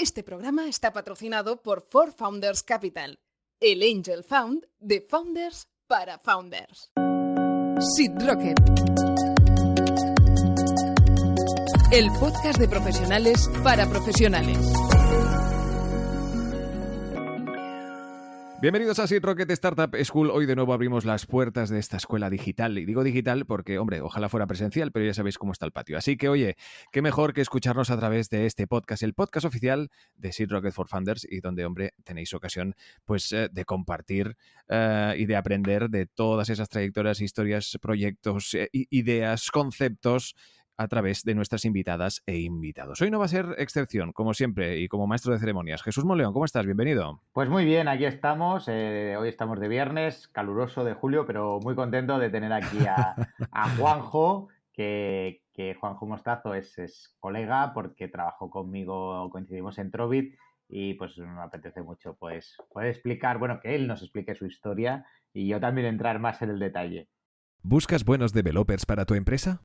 Este programa está patrocinado por For Founders Capital, el Angel Fund de Founders para Founders. Seed Rocket, el podcast de profesionales para profesionales. Bienvenidos a Seed Rocket Startup School. Hoy de nuevo abrimos las puertas de esta escuela digital. Y digo digital porque, hombre, ojalá fuera presencial, pero ya sabéis cómo está el patio. Así que, oye, qué mejor que escucharnos a través de este podcast, el podcast oficial de Seed Rocket for Founders, y donde, hombre, tenéis ocasión pues de compartir y de aprender de todas esas trayectorias, historias, proyectos, ideas, conceptos a través de nuestras invitadas e invitados. Hoy no va a ser excepción, como siempre, y como maestro de ceremonias. Jesús Moleón, ¿cómo estás? Bienvenido. Pues muy bien, aquí estamos. Hoy estamos de viernes, caluroso de julio, pero muy contento de tener aquí a Juanjo, que Juanjo Mostazo es colega porque trabajó conmigo, coincidimos en Trovit y pues me apetece mucho pues poder explicar, bueno, que él nos explique su historia y yo también entrar más en el detalle. ¿Buscas buenos developers para tu empresa?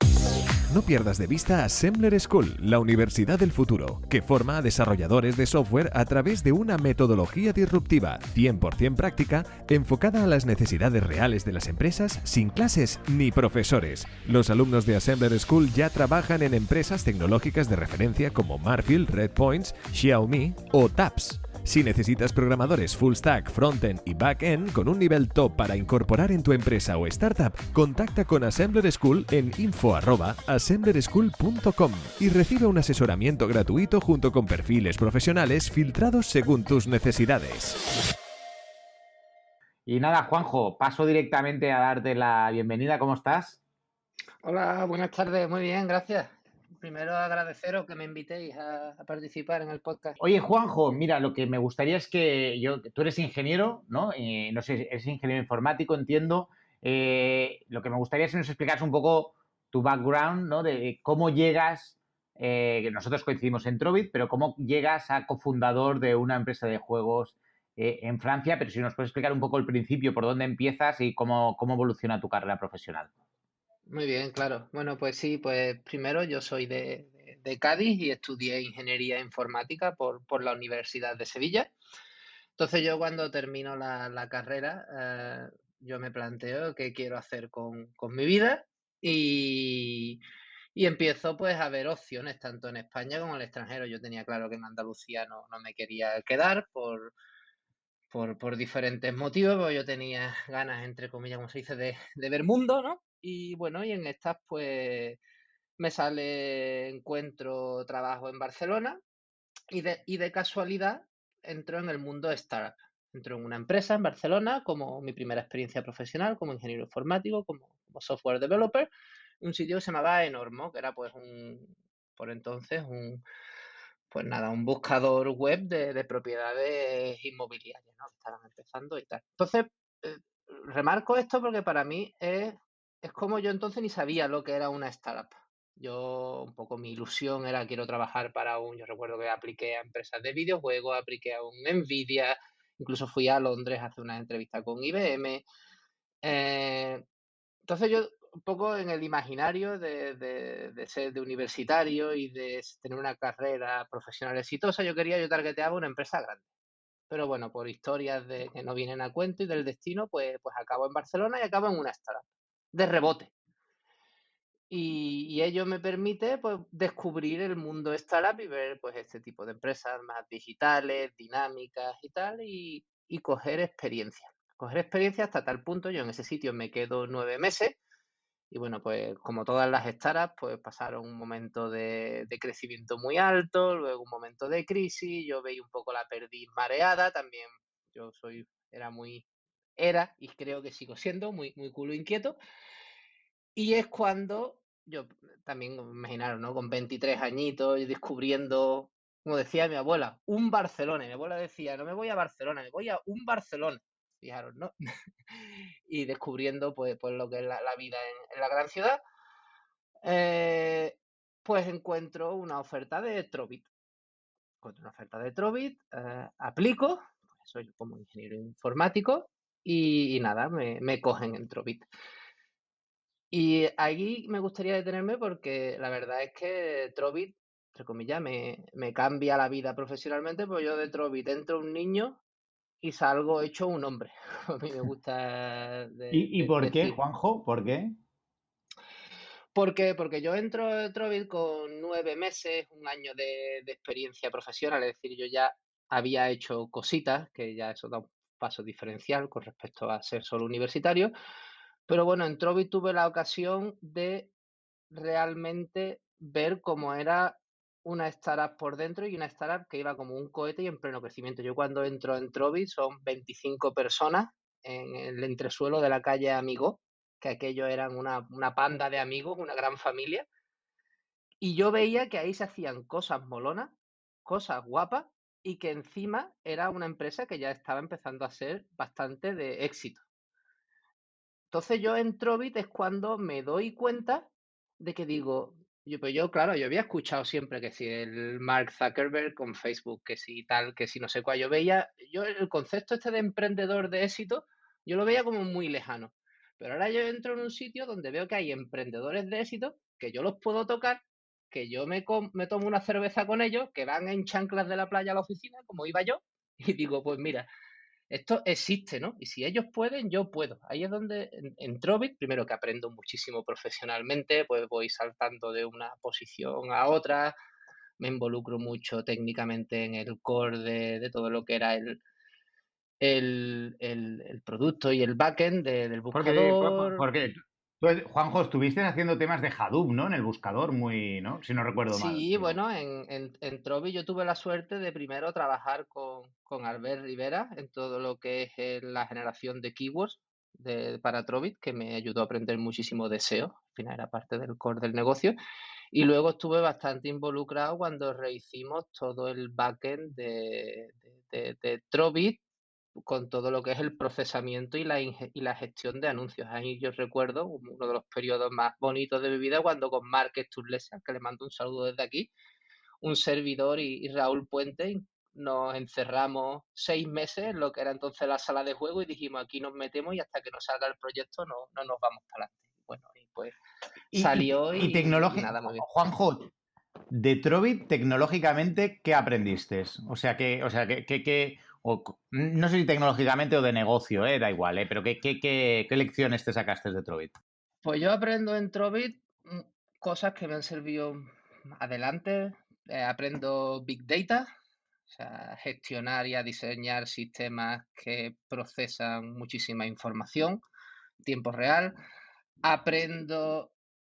No pierdas de vista Assembler School, la universidad del futuro, que forma a desarrolladores de software a través de una metodología disruptiva, 100% práctica, enfocada a las necesidades reales de las empresas, sin clases ni profesores. Los alumnos de Assembler School ya trabajan en empresas tecnológicas de referencia como Marfil, Redpoints, Xiaomi o TAPS. Si necesitas programadores full stack, frontend y backend con un nivel top para incorporar en tu empresa o startup, contacta con Assembler School en info@assemblerschool.com y recibe un asesoramiento gratuito junto con perfiles profesionales filtrados según tus necesidades. Y nada, Juanjo, paso directamente a darte la bienvenida. ¿Cómo estás? Hola, buenas tardes, muy bien, gracias. Primero agradeceros que me invitéis a participar en el podcast. Oye, Juanjo, mira, lo que me gustaría es que tú eres ingeniero, ¿no? No sé, eres ingeniero informático, entiendo. Lo que me gustaría es que nos explicaras un poco tu background, ¿no? De cómo llegas, que nosotros coincidimos en Trovit, pero cómo llegas a cofundador de una empresa de juegos en Francia, pero si nos puedes explicar un poco el principio, por dónde empiezas y cómo evoluciona tu carrera profesional. Muy bien, claro. Bueno, pues sí, pues primero yo soy de Cádiz y estudié ingeniería informática por la Universidad de Sevilla. Entonces yo cuando termino la carrera, yo me planteo qué quiero hacer con mi vida y, y empiezo pues a ver opciones tanto en España como en el extranjero. Yo tenía claro que en Andalucía no me quería quedar por diferentes motivos, porque yo tenía ganas, entre comillas, como se dice, de ver mundo, ¿no? Y bueno, y en estas pues me sale, encuentro trabajo en Barcelona y de casualidad entro en el mundo startup. Entro en una empresa en Barcelona como mi primera experiencia profesional, como ingeniero informático, como software developer, un sitio que se llamaba Enormo, que era pues por entonces pues nada, un buscador web de propiedades inmobiliarias, ¿no? Que estaban empezando y tal. Entonces, eh, remarco esto porque para mí es como yo entonces ni sabía lo que era una startup. Yo, un poco mi ilusión era quiero trabajar yo recuerdo que apliqué a empresas de videojuegos, apliqué a un Nvidia, incluso fui a Londres a hacer una entrevista con IBM. Eh, entonces yo, un poco en el imaginario de ser de universitario y de tener una carrera profesional exitosa, yo targeteaba una empresa grande. Pero bueno, por historias que no vienen a cuento y del destino, pues acabo en Barcelona y acabo en una startup, de rebote. Y ello me permite pues descubrir el mundo startup y ver pues este tipo de empresas más digitales, dinámicas y tal, y coger experiencia. Coger experiencia hasta tal punto, yo en ese sitio me quedo 9 meses. Y bueno, pues como todas las startups, pues pasaron un momento de crecimiento muy alto, luego un momento de crisis, yo veía un poco la perdiz mareada, también yo era y creo que sigo siendo muy culo inquieto. Y es cuando yo también, imaginaros, ¿no? Con 23 añitos y descubriendo, como decía mi abuela, un Barcelona. Y mi abuela decía, no me voy a Barcelona, me voy a un Barcelona. Fijaros, ¿no? Y descubriendo pues lo que es la vida en la gran ciudad, eh, pues encuentro una oferta de Trovit. Aplico, pues soy como ingeniero informático, y nada, me cogen en Trovit. Y ahí me gustaría detenerme porque la verdad es que Trovit entre comillas, me cambia la vida profesionalmente, pues yo de Trovit entro un niño y salgo hecho un hombre. A mí me gusta ¿Y por qué, decir. Juanjo? ¿Por qué? ¿Por qué? Porque yo entro a Trovit con 9 meses, un año de experiencia profesional, es decir, yo ya había hecho cositas, que ya eso da un paso diferencial con respecto a ser solo universitario, pero bueno, en Trovit tuve la ocasión de realmente ver cómo era una startup por dentro y una startup que iba como un cohete y en pleno crecimiento. Yo cuando entro en Trovit son 25 personas en el entresuelo de la calle Amigo, que aquello eran una panda de amigos, una gran familia, y yo veía que ahí se hacían cosas molonas, cosas guapas, y que encima era una empresa que ya estaba empezando a ser bastante de éxito. Entonces yo en Trovit es cuando me doy cuenta de que digo, claro, yo había escuchado siempre que si el Mark Zuckerberg con Facebook, que si tal, que si no sé cuál, yo el concepto este de emprendedor de éxito, yo lo veía como muy lejano. Pero ahora yo entro en un sitio donde veo que hay emprendedores de éxito, que yo los puedo tocar, que yo me tomo una cerveza con ellos, que van en chanclas de la playa a la oficina, como iba yo, y digo, pues mira, esto existe, ¿no? Y si ellos pueden, yo puedo. Ahí es donde en Trovit, primero que aprendo muchísimo profesionalmente, pues voy saltando de una posición a otra, me involucro mucho técnicamente en el core de todo lo que era el producto y el backend del buscador. Porque tú, Juanjo, estuviste haciendo temas de Hadoop, ¿no? En el buscador, muy, ¿no? Si no recuerdo mal, Sí, digo. bueno, en Trovit yo tuve la suerte de primero trabajar con Albert Rivera en todo lo que es la generación de keywords para Trovit, que me ayudó a aprender muchísimo de SEO, al final era parte del core del negocio, y luego estuve bastante involucrado cuando rehicimos todo el backend de Trovit con todo lo que es el procesamiento y la gestión de anuncios. Ahí yo recuerdo uno de los periodos más bonitos de mi vida cuando con Márquez Turlesa, que le mando un saludo desde aquí, un servidor y Raúl Puente, nos encerramos 6 meses en lo que era entonces la sala de juego y dijimos aquí nos metemos y hasta que nos salga el proyecto no nos vamos para adelante. Bueno, y pues salió y nada, muy bien. Juanjo, de Trovit, tecnológicamente, ¿qué aprendiste? No sé si tecnológicamente o de negocio, da igual, pero ¿qué lecciones te sacaste de Trovit? Pues yo aprendo en Trovit cosas que me han servido adelante. Aprendo Big Data, o sea, gestionar y a diseñar sistemas que procesan muchísima información en tiempo real. Aprendo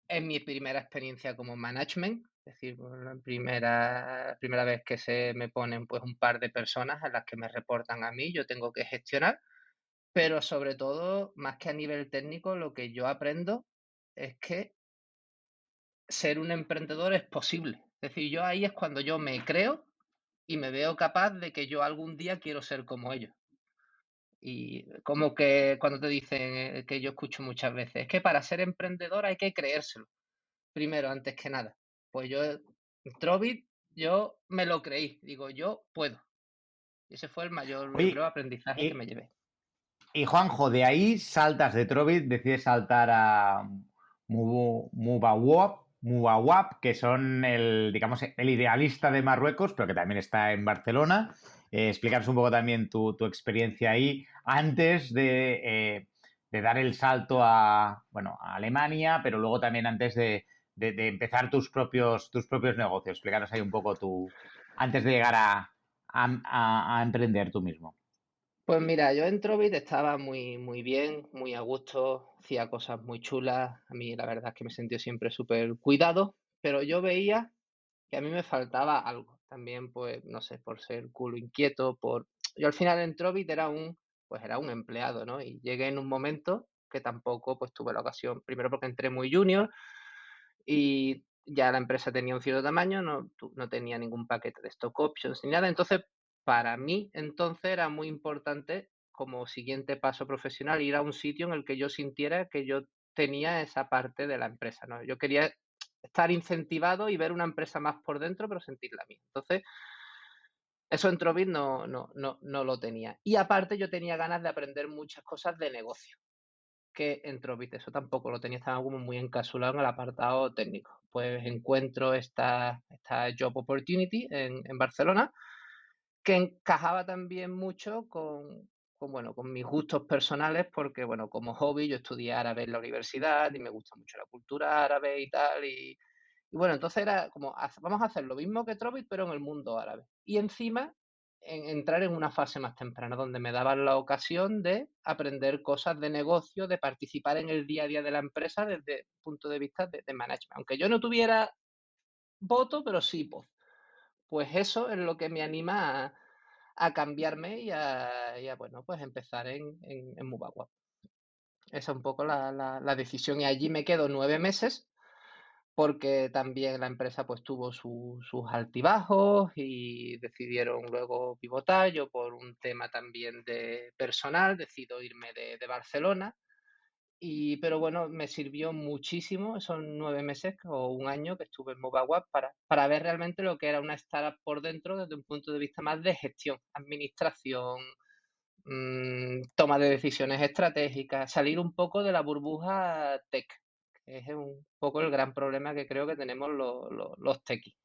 en mi primera experiencia como management, es decir, la primera vez que se me ponen pues un par de personas a las que me reportan a mí, yo tengo que gestionar, pero sobre todo, más que a nivel técnico, lo que yo aprendo es que ser un emprendedor es posible. Es decir, yo ahí es cuando yo me creo y me veo capaz de que yo algún día quiero ser como ellos. Y como que cuando te dicen, que yo escucho muchas veces, es que para ser emprendedor hay que creérselo, primero, antes que nada. Pues yo, en Trovit, yo me lo creí, digo, yo puedo. Y ese fue el mayor, yo creo, Oye, aprendizaje que me y, llevé. y Juanjo, de ahí saltas de Trovit, decides saltar a Mubawap, que son digamos, el idealista de Marruecos, pero que también está en Barcelona. Explícanos un poco también tu experiencia ahí antes de dar el salto bueno, a Alemania, pero luego también antes de empezar tus propios negocios. Explícanos ahí un poco antes de llegar a emprender tú mismo. Pues mira, yo en Trovit estaba muy, muy bien, muy a gusto, hacía cosas muy chulas. A mí la verdad es que me sentí siempre súper cuidado, pero yo veía que a mí me faltaba algo. También, pues, no sé, por ser culo inquieto, Yo al final en Trovit pues era un empleado, ¿no? Y llegué en un momento que tampoco, pues, tuve la ocasión, primero porque entré muy junior y ya la empresa tenía un cierto tamaño, no tenía ningún paquete de stock options ni nada. Entonces, para mí, entonces era muy importante como siguiente paso profesional ir a un sitio en el que yo sintiera que yo tenía esa parte de la empresa, ¿no? Yo quería estar incentivado y ver una empresa más por dentro, pero sentirla mía. Entonces, eso en Trovit no lo tenía. Y aparte yo tenía ganas de aprender muchas cosas de negocio, que en Trovit eso tampoco lo tenía, estaba como muy encapsulado en el apartado técnico. pues encuentro esta job opportunity en Barcelona, que encajaba también mucho bueno, con mis gustos personales, porque, bueno, como hobby yo estudié árabe en la universidad y me gusta mucho la cultura árabe y tal, y bueno, entonces era como, vamos a hacer lo mismo que Trovit, pero en el mundo árabe. Y encima, entrar en una fase más temprana, donde me daban la ocasión de aprender cosas de negocio, de participar en el día a día de la empresa desde el punto de vista de management. Aunque yo no tuviera voto, pero sí voz. Pues eso es lo que me anima a cambiarme y a, bueno, pues empezar en Mubagua. Esa es un poco la decisión. Y allí me quedo 9 meses, porque también la empresa pues tuvo sus altibajos y decidieron luego pivotar. Yo, por un tema también de personal, decido irme de Barcelona. Pero bueno, me sirvió muchísimo esos 9 meses o un año que estuve en Mobawap para ver realmente lo que era una startup por dentro, desde un punto de vista más de gestión, administración, toma de decisiones estratégicas, salir un poco de la burbuja tech, que es un poco el gran problema que creo que tenemos los techies.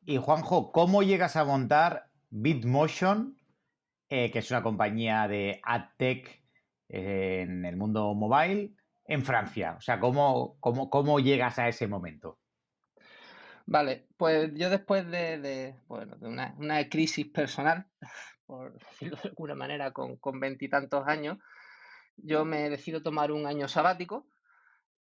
Y Juanjo, ¿cómo llegas a montar Bitmotion, que es una compañía de AdTech en el mundo mobile, en Francia? O sea, ¿cómo llegas a ese momento? Vale, pues yo después bueno, de una crisis personal, por decirlo de alguna manera, con 20 y tantos años, yo me decido tomar un año sabático.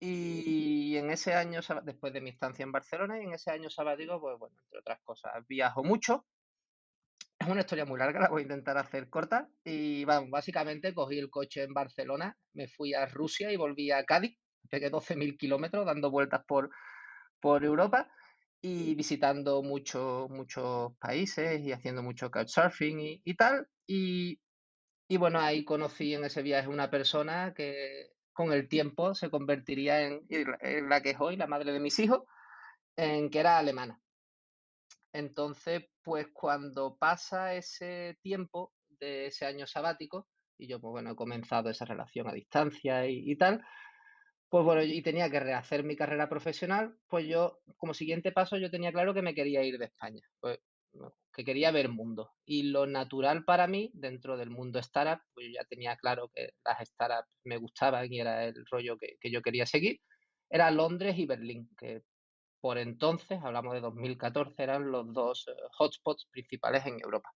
Y en ese año, después de mi estancia en Barcelona, y en ese año sabático, pues bueno, entre otras cosas, viajo mucho. Es una historia muy larga, la voy a intentar hacer corta. Y bueno, básicamente cogí el coche en Barcelona, me fui a Rusia y volví a Cádiz. Pegué 12.000 kilómetros dando vueltas por Europa y visitando muchos países y haciendo mucho couchsurfing y tal. Y bueno, ahí conocí en ese viaje una persona que con el tiempo se convertiría en la que es hoy la madre de mis hijos, en que era alemana. Entonces, pues cuando pasa ese tiempo de ese año sabático, y yo, pues bueno, he comenzado esa relación a distancia y tal, pues bueno, y tenía que rehacer mi carrera profesional, pues yo, como siguiente paso, yo tenía claro que me quería ir de España, pues no, que quería ver mundo. Y lo natural para mí, dentro del mundo startup, pues yo ya tenía claro que las startups me gustaban y era el rollo que yo quería seguir, era Londres y Berlín, que por entonces, hablamos de 2014, eran los dos hotspots principales en Europa.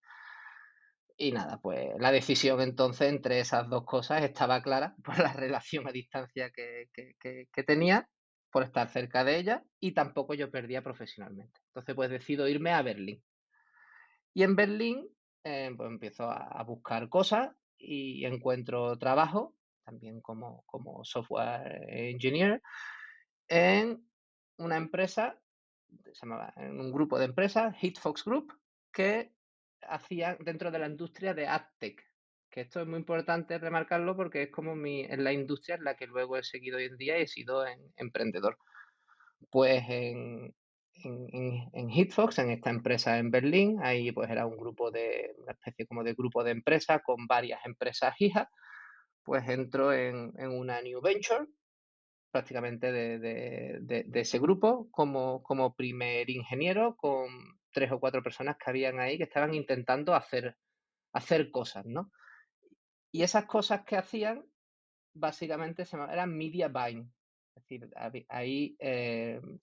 Y nada, pues la decisión entonces entre esas dos cosas estaba clara por la relación a distancia que tenía, por estar cerca de ella, y tampoco yo perdía profesionalmente. Entonces, pues decido irme a Berlín. Y en Berlín, pues empiezo a buscar cosas y encuentro trabajo, también como software engineer, en una empresa, se llamaba, en un grupo de empresas, Hitfox Group, que hacía dentro de la industria de AdTech. Que esto es muy importante remarcarlo porque es como en la industria en la que luego he seguido hoy en día y he sido emprendedor. Pues en Hitfox, en esta empresa en Berlín, ahí pues era una especie como de grupo de empresas con varias empresas hijas, pues entro en una new venture prácticamente de ese grupo como primer ingeniero, con 3 o 4 personas que habían ahí que estaban intentando hacer cosas, ¿no? Y esas cosas que hacían básicamente eran media buying. Es decir, ahí,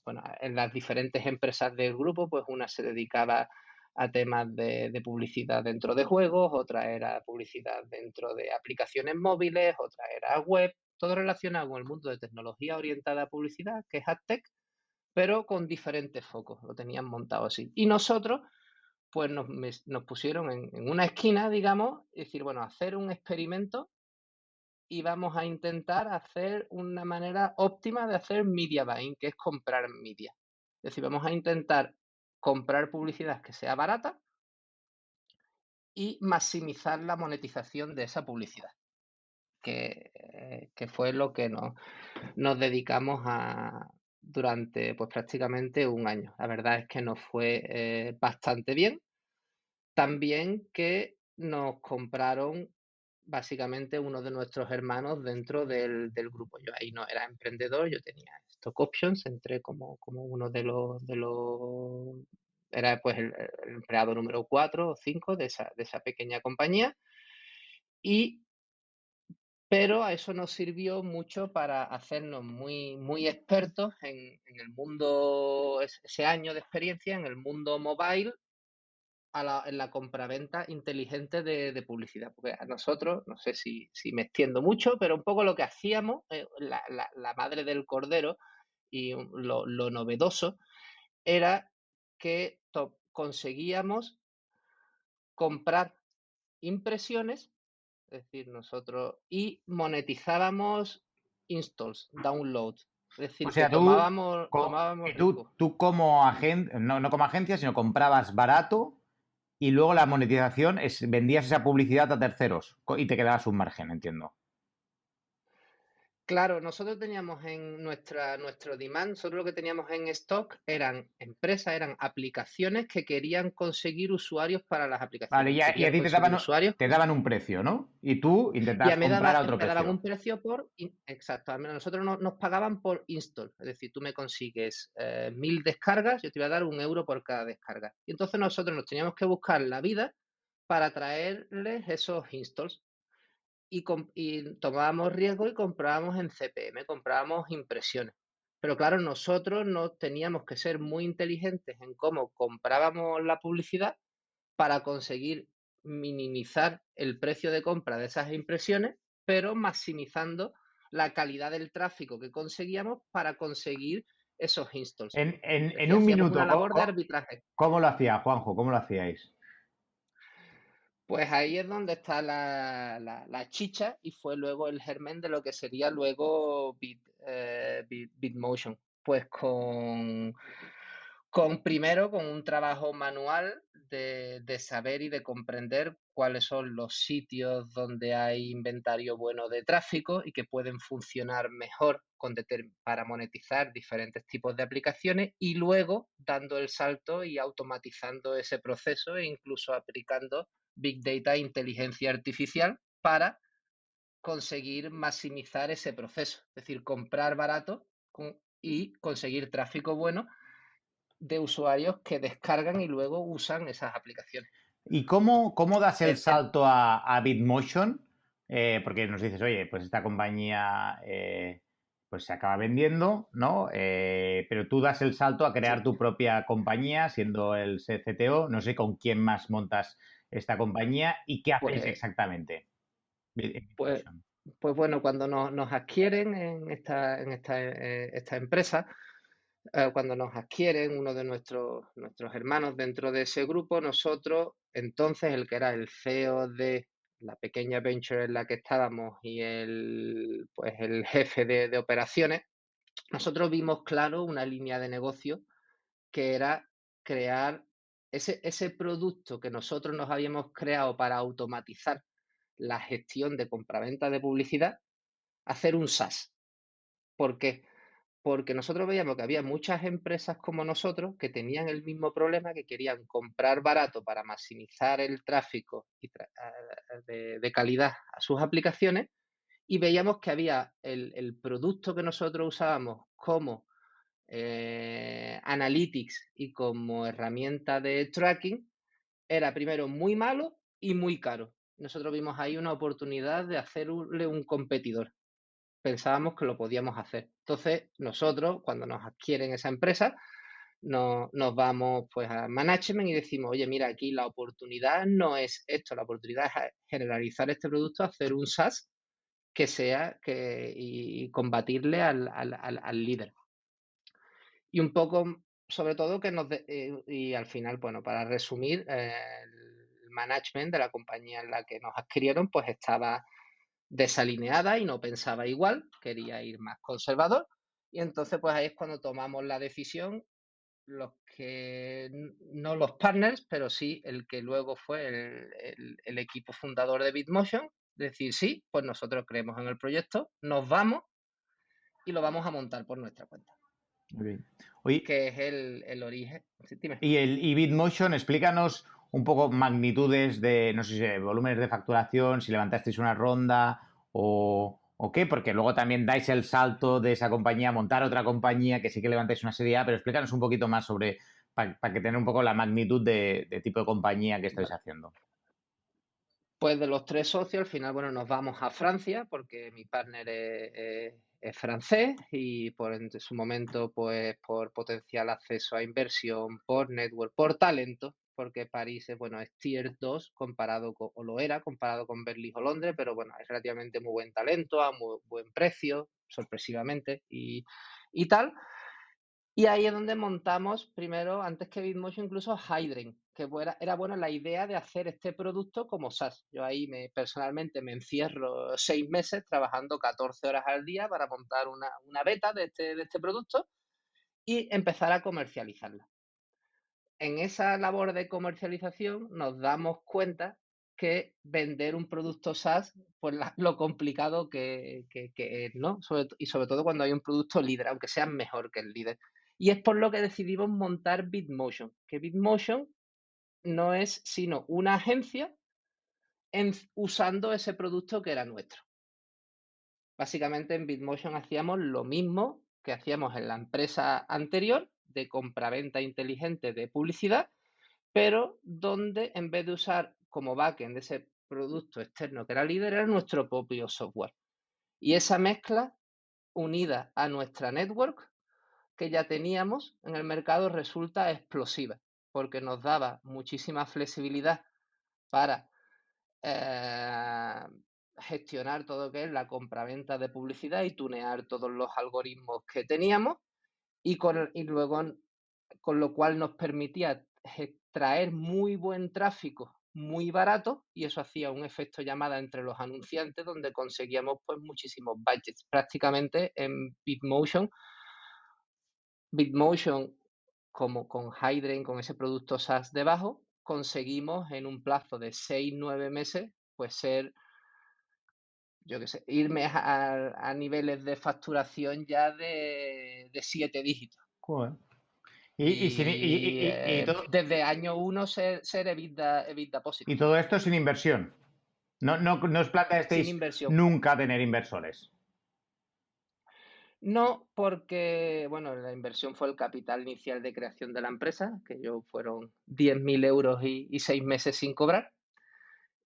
bueno, en las diferentes empresas del grupo, pues una se dedicaba a temas de publicidad dentro de juegos, otra era publicidad dentro de aplicaciones móviles, otra era web, todo relacionado con el mundo de tecnología orientada a publicidad, que es AdTech, pero con diferentes focos, lo tenían montado así. Y nosotros, pues nos pusieron en una esquina, digamos, y decir, bueno, hacer un experimento y vamos a intentar hacer una manera óptima de hacer media buying, que es comprar media. Es decir, vamos a intentar comprar publicidad que sea barata y maximizar la monetización de esa publicidad, que fue lo que nos dedicamos a durante pues prácticamente un año. La verdad es que nos fue bastante bien. También que nos compraron básicamente uno de nuestros hermanos dentro del grupo. Yo ahí no era emprendedor, yo tenía stock options, entré como uno de los era pues el empleado número 4 o 5 de esa pequeña compañía, pero a eso nos sirvió mucho para hacernos muy, muy expertos en el mundo, ese año de experiencia en el mundo mobile, en la compraventa inteligente de publicidad. Porque a nosotros, no sé si me extiendo mucho, pero un poco lo que hacíamos, la madre del cordero y lo novedoso era que conseguíamos comprar impresiones, es decir, nosotros, y monetizábamos installs, downloads. Es O decir, que sea, tú, tomábamos riesgo. tú como agente, no como agencia, sino comprabas barato y luego la monetización es vendías esa publicidad a terceros y te quedabas un margen, entiendo. Claro, nosotros teníamos en nuestro demand, nosotros lo que teníamos en stock eran empresas, eran aplicaciones que querían conseguir usuarios para las Vale, aplicaciones, y a querían ti conseguir usuarios. te daban un precio, ¿no? Y tú Y a intentabas mí comprar a otro me daban un precio. precio exacto, a nosotros nos pagaban por install, es decir, tú me consigues 1000 descargas, yo te voy a dar 1 euro por cada descarga. Y entonces nosotros nos teníamos que buscar la vida para traerles esos installs. Y tomábamos riesgo y comprábamos en CPM, comprábamos impresiones. Pero claro, nosotros no teníamos que ser muy inteligentes en cómo comprábamos la publicidad para conseguir minimizar el precio de compra de esas impresiones, pero maximizando la calidad del tráfico que conseguíamos para conseguir esos installs. Es En decir, un hacíamos una minuto, labor de arbitraje. ¿cómo lo hacía, Juanjo? ¿Cómo lo hacíais? Pues ahí es donde está la chicha y fue luego el germen de lo que sería luego Bitmotion. Pues primero con un trabajo manual de saber y de comprender cuáles son los sitios donde hay inventario bueno de tráfico y que pueden funcionar mejor para monetizar diferentes tipos de aplicaciones, y luego dando el salto y automatizando ese proceso e incluso aplicando Big Data e inteligencia artificial para conseguir maximizar ese proceso. Es decir, comprar barato y conseguir tráfico bueno de usuarios que descargan y luego usan esas aplicaciones. ¿Y cómo das el El- salto a Bitmotion? Porque nos dices, oye, pues esta compañía pues se acaba vendiendo, ¿no? Pero tú das el salto a crear sí, tu propia compañía, siendo el CTO. No sé con quién más montas esta compañía y qué hacéis pues, exactamente en pues, Bitmotion. pues bueno, cuando nos adquieren en esta empresa, cuando nos adquieren uno de nuestros hermanos dentro de ese grupo, nosotros, entonces el que era el CEO de la pequeña venture en la que estábamos y pues el jefe de operaciones, nosotros vimos claro una línea de negocio que era crear ese producto que nosotros nos habíamos creado para automatizar la gestión de compraventa de publicidad, hacer un SaaS. ¿Por qué? Porque nosotros veíamos que había muchas empresas como nosotros que tenían el mismo problema, que querían comprar barato para maximizar el tráfico de calidad a sus aplicaciones, y veíamos que había el producto que nosotros usábamos como Analytics y como herramienta de tracking, era primero muy malo y muy caro. Nosotros vimos ahí una oportunidad de hacerle un competidor. Pensábamos que lo podíamos hacer. Entonces, nosotros, cuando nos adquieren esa empresa, nos vamos pues a management y decimos, oye, mira, aquí la oportunidad no es esto, la oportunidad es generalizar este producto, hacer un SaaS que sea y combatirle al líder. Y un poco, sobre todo, y al final, bueno, para resumir, el management de la compañía en la que nos adquirieron, pues estaba desalineada y no pensaba igual, quería ir más conservador. Y entonces, pues ahí es cuando tomamos la decisión, no los partners, pero sí el que luego fue el equipo fundador de Bitmotion, decir, sí, pues nosotros creemos en el proyecto, nos vamos y lo vamos a montar por nuestra cuenta, Muy bien. Oye, que es el origen. Sí, dime. y Bitmotion, explícanos un poco magnitudes de, no sé si volúmenes de facturación, si levantasteis una ronda ¿O qué? Porque luego también dais el salto de esa compañía a montar otra compañía que sí que levantáis una serie A, pero explícanos un poquito más sobre, para que tener un poco la magnitud de tipo de compañía que estáis Vale. haciendo. Pues de los tres socios, al final, bueno, nos vamos a Francia porque mi partner es francés y en su momento, pues por potencial acceso a inversión, por network, por talento, porque París es, bueno, es tier 2 comparado con, o lo era comparado con Berlín o Londres, pero bueno, es relativamente muy buen talento, a muy buen precio, sorpresivamente, y tal. Y ahí es donde montamos primero, antes que Bitmotion, incluso Hydren, que era buena la idea de hacer este producto como SaaS. Yo ahí personalmente me encierro 6 meses trabajando 14 horas al día para montar una beta de este producto y empezar a comercializarla. En esa labor de comercialización nos damos cuenta que vender un producto SaaS, pues lo complicado que es, ¿no? Y sobre todo cuando hay un producto líder, aunque sea mejor que el líder. Y es por lo que decidimos montar Bitmotion, que Bitmotion no es sino una agencia usando ese producto que era nuestro. Básicamente en Bitmotion hacíamos lo mismo que hacíamos en la empresa anterior de compraventa inteligente de publicidad, pero donde en vez de usar como backend ese producto externo que era líder, era nuestro propio software. Y esa mezcla unida a nuestra network que ya teníamos en el mercado resulta explosiva, porque nos daba muchísima flexibilidad para gestionar todo lo que es la compraventa de publicidad y tunear todos los algoritmos que teníamos y luego con lo cual nos permitía traer muy buen tráfico muy barato y eso hacía un efecto llamada entre los anunciantes donde conseguíamos pues muchísimos budgets. Prácticamente en Bitmotion como con Hydren, con ese producto SaaS debajo, conseguimos en un plazo de 6-9 meses pues ser, yo qué sé, irme a niveles de facturación ya de 7 dígitos. Joder. Y Y todo, desde año 1 ser EBITDA y positivo, todo esto sin inversión. No os sin planteasteis inversión. nunca tener inversores. No, porque, bueno, la inversión fue el capital inicial de creación de la empresa, que yo fueron 10.000 euros y 6 meses sin cobrar.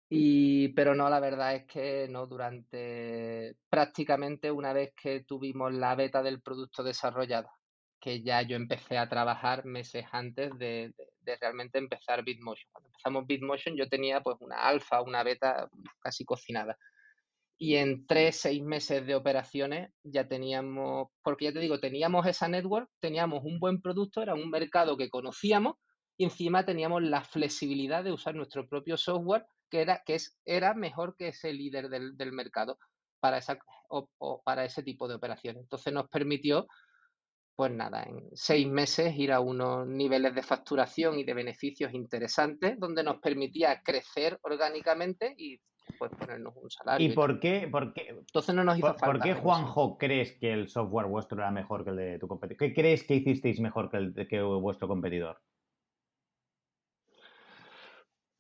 Pero no, la verdad es que no, durante prácticamente una vez que tuvimos la beta del producto desarrollada, que ya yo empecé a trabajar meses antes de realmente empezar Bitmotion. Cuando empezamos Bitmotion yo tenía pues una alfa, una beta casi cocinada. Y en 3-6 meses de operaciones ya teníamos, porque ya te digo, teníamos esa network, teníamos un buen producto, era un mercado que conocíamos y encima teníamos la flexibilidad de usar nuestro propio software era mejor que ese líder del mercado para para ese tipo de operaciones. Entonces nos permitió, pues nada, en 6 meses ir a unos niveles de facturación y de beneficios interesantes, donde nos permitía crecer orgánicamente y pues ponernos un ¿Y salario y tal. por qué, Entonces no nos hizo por qué, falta inversión. Juanjo, crees que el software vuestro era mejor que el de tu competidor? ¿Qué crees que hicisteis mejor que vuestro competidor?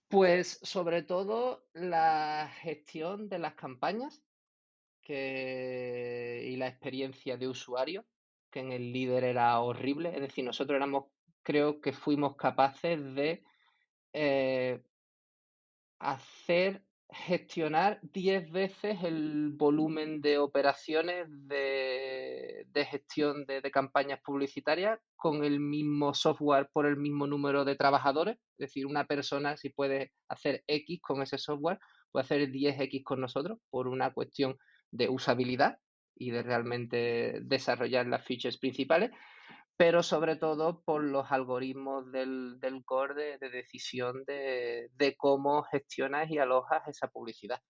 Pues sobre todo la gestión de las campañas y la experiencia de usuario, que en el líder era horrible. Es decir, nosotros creo que fuimos capaces de eh, gestionar 10 veces el volumen de operaciones de gestión de campañas publicitarias con el mismo software por el mismo número de trabajadores. Es decir, una persona si puede hacer X con ese software, puede hacer 10X con nosotros por una cuestión de usabilidad y de realmente desarrollar las features principales, pero sobre todo por los algoritmos del core de decisión de cómo gestionas y alojas esa publicidad.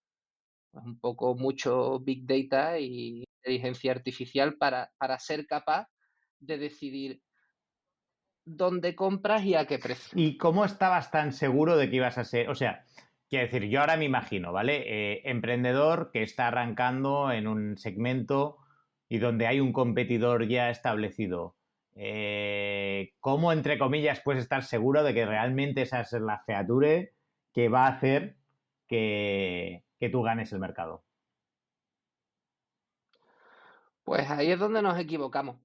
Es un poco mucho Big Data y inteligencia artificial para ser capaz de decidir dónde compras y a qué precio. ¿Y cómo estabas tan seguro de que ibas a ser? O sea, quiero decir, yo ahora me imagino, ¿vale? Emprendedor que está arrancando en un segmento y donde hay un competidor ya establecido. ¿Cómo, entre comillas, puedes estar seguro de que realmente esa es la feature que va a hacer que tú ganes el mercado? Pues ahí es donde nos equivocamos.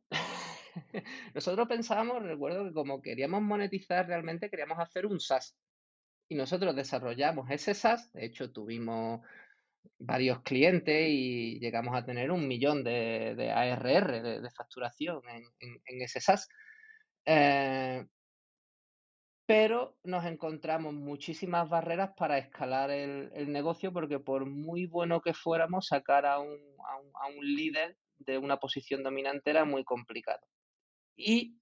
Nosotros pensábamos, recuerdo que como queríamos monetizar realmente, queríamos hacer un SaaS. Y nosotros desarrollamos ese SaaS, de hecho tuvimos varios clientes y llegamos a tener 1 millón de ARR, de facturación en ese SaaS. Pero nos encontramos muchísimas barreras para escalar el negocio porque por muy bueno que fuéramos, sacar a un líder de una posición dominante era muy complicado. Y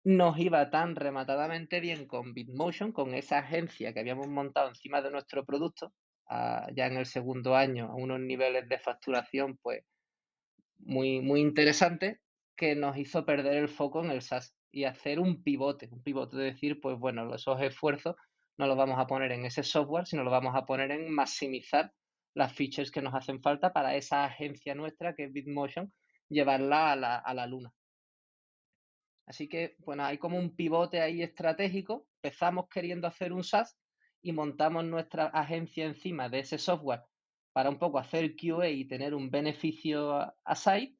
nos iba tan rematadamente bien con Bitmotion, con esa agencia que habíamos montado encima de nuestro producto, ya en el segundo año, a unos niveles de facturación pues muy, muy interesantes, que nos hizo perder el foco en el SaaS y hacer un pivote de decir, pues bueno, esos esfuerzos no los vamos a poner en ese software, sino los vamos a poner en maximizar las features que nos hacen falta para esa agencia nuestra que es Bitmotion, llevarla a la luna. Así que, bueno, hay como un pivote ahí estratégico. Empezamos queriendo hacer un SaaS y montamos nuestra agencia encima de ese software para un poco hacer QA y tener un beneficio a side,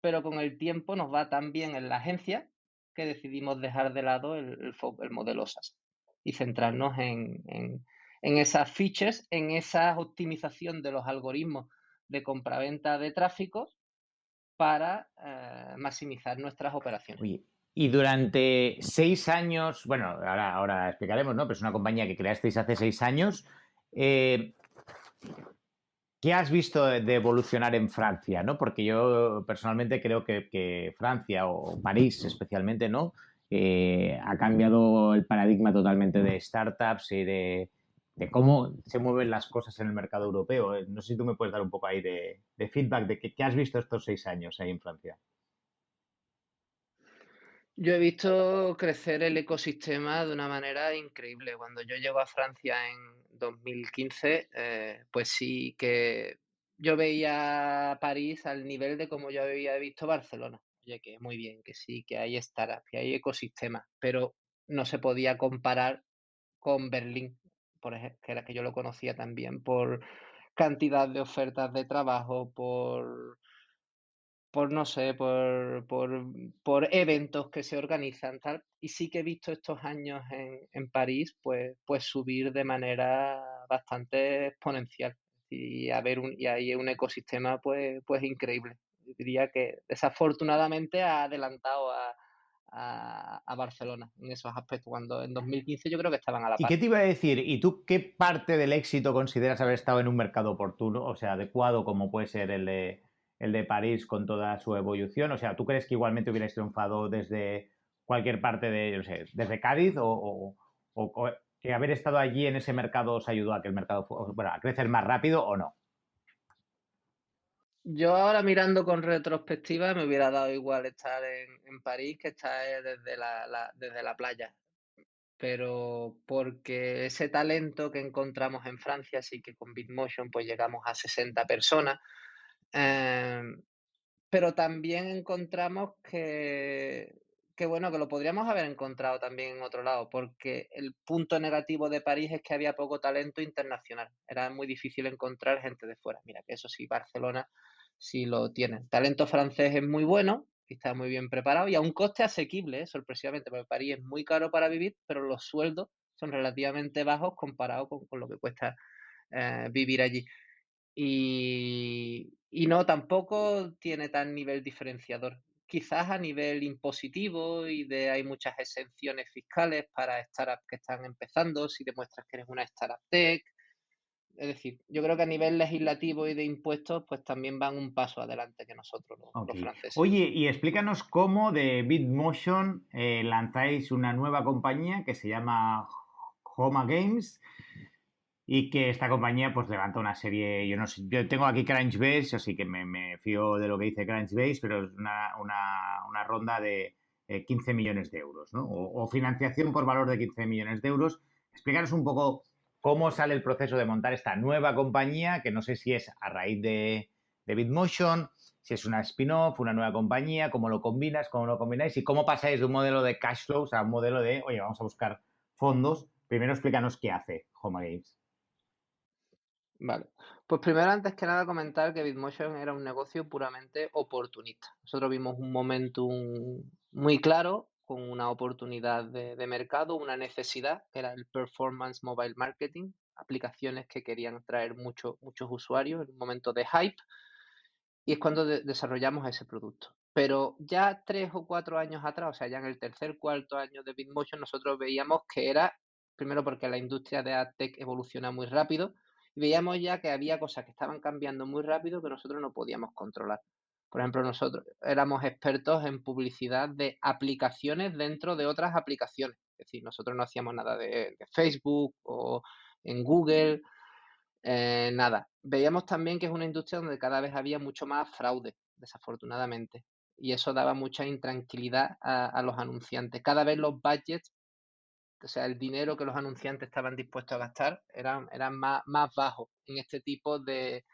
pero con el tiempo nos va tan bien en la agencia que decidimos dejar de lado el modelo SaaS y centrarnos en esas features, en esa optimización de los algoritmos de compraventa de tráfico para maximizar nuestras operaciones. Oye, y durante 6 años, bueno, ahora explicaremos, ¿no? Pero es una compañía que creasteis hace 6 años. ¿Qué has visto de evolucionar en Francia, ¿no? Porque yo personalmente creo que Francia o París especialmente, ¿no? Ha cambiado el paradigma totalmente de startups y de cómo se mueven las cosas en el mercado europeo. No sé si tú me puedes dar un poco ahí de feedback de qué has visto estos 6 años ahí en Francia. Yo he visto crecer el ecosistema de una manera increíble. Cuando yo llego a Francia en 2015, pues sí que yo veía París al nivel de como yo había visto Barcelona. Oye, que muy bien, que sí, que hay startups, que hay ecosistemas, pero no se podía comparar con Berlín, por ejemplo, que era que yo lo conocía también por cantidad de ofertas de trabajo, por no sé, por eventos que se organizan, tal. Y sí que he visto estos años en París, pues subir de manera bastante exponencial. Y hay un ecosistema pues increíble. Yo diría que desafortunadamente ha adelantado a Barcelona en esos aspectos, cuando en 2015 yo creo que estaban a la ¿Y par. qué te iba a decir? ¿Y tú qué parte del éxito consideras haber estado en un mercado oportuno, o sea, adecuado, como puede ser el de París con toda su evolución? O sea, ¿tú crees que igualmente hubierais triunfado desde cualquier parte de, no sé, desde Cádiz o que haber estado allí en ese mercado os ayudó a que el mercado, bueno, a crecer más rápido o no? Yo ahora mirando con retrospectiva me hubiera dado igual estar en París que estar desde la playa, pero porque ese talento que encontramos en Francia, sí que con Bitmotion pues llegamos a 60 personas, eh, pero también encontramos que bueno, que lo podríamos haber encontrado también en otro lado, porque el punto negativo de París es que había poco talento internacional. Era muy difícil encontrar gente de fuera. Mira, que eso sí, Barcelona sí lo tiene. El talento francés es muy bueno, está muy bien preparado y a un coste asequible, sorpresivamente, porque París es muy caro para vivir, pero los sueldos son relativamente bajos comparado con lo que cuesta vivir allí. Y no, tampoco tiene tan nivel diferenciador. Quizás a nivel impositivo hay muchas exenciones fiscales para startups que están empezando, si demuestras que eres una startup tech. Es decir, yo creo que a nivel legislativo y de impuestos, pues también van un paso adelante que nosotros, Ok. los franceses. Oye, y explícanos cómo de Bitmotion lanzáis una nueva compañía que se llama Homa Games y que esta compañía pues levanta una serie, yo no sé, yo tengo aquí Crunchbase, así que me fío de lo que dice Crunchbase, pero es una ronda de 15 millones de euros, ¿no? O financiación por valor de 15 millones de euros. Explícanos un poco cómo sale el proceso de montar esta nueva compañía, que no sé si es a raíz de Bitmotion, si es una spin-off, una nueva compañía, cómo lo combinas, cómo lo combináis y cómo pasáis de un modelo de cash flows a un modelo de, oye, vamos a buscar fondos. Primero explícanos qué hace Homa Games. Vale. Pues primero, antes que nada, comentar que Bitmotion era un negocio puramente oportunista. Nosotros vimos un momentum muy claro, con una oportunidad de mercado, una necesidad, que era el performance mobile marketing, aplicaciones que querían traer muchos usuarios en un momento de hype, y es cuando desarrollamos ese producto. Pero ya 3 o 4 años atrás, o sea, ya en el tercer, cuarto año de Bitmotion, nosotros veíamos que era, primero porque la industria de AdTech evoluciona muy rápido, y veíamos ya que había cosas que estaban cambiando muy rápido que nosotros no podíamos controlar. Por ejemplo, nosotros éramos expertos en publicidad de aplicaciones dentro de otras aplicaciones. Es decir, nosotros no hacíamos nada de Facebook o en Google, nada. Veíamos también que es una industria donde cada vez había mucho más fraude, desafortunadamente. Y eso daba mucha intranquilidad a los anunciantes. Cada vez los budgets, o sea, el dinero que los anunciantes estaban dispuestos a gastar eran más bajos en este tipo de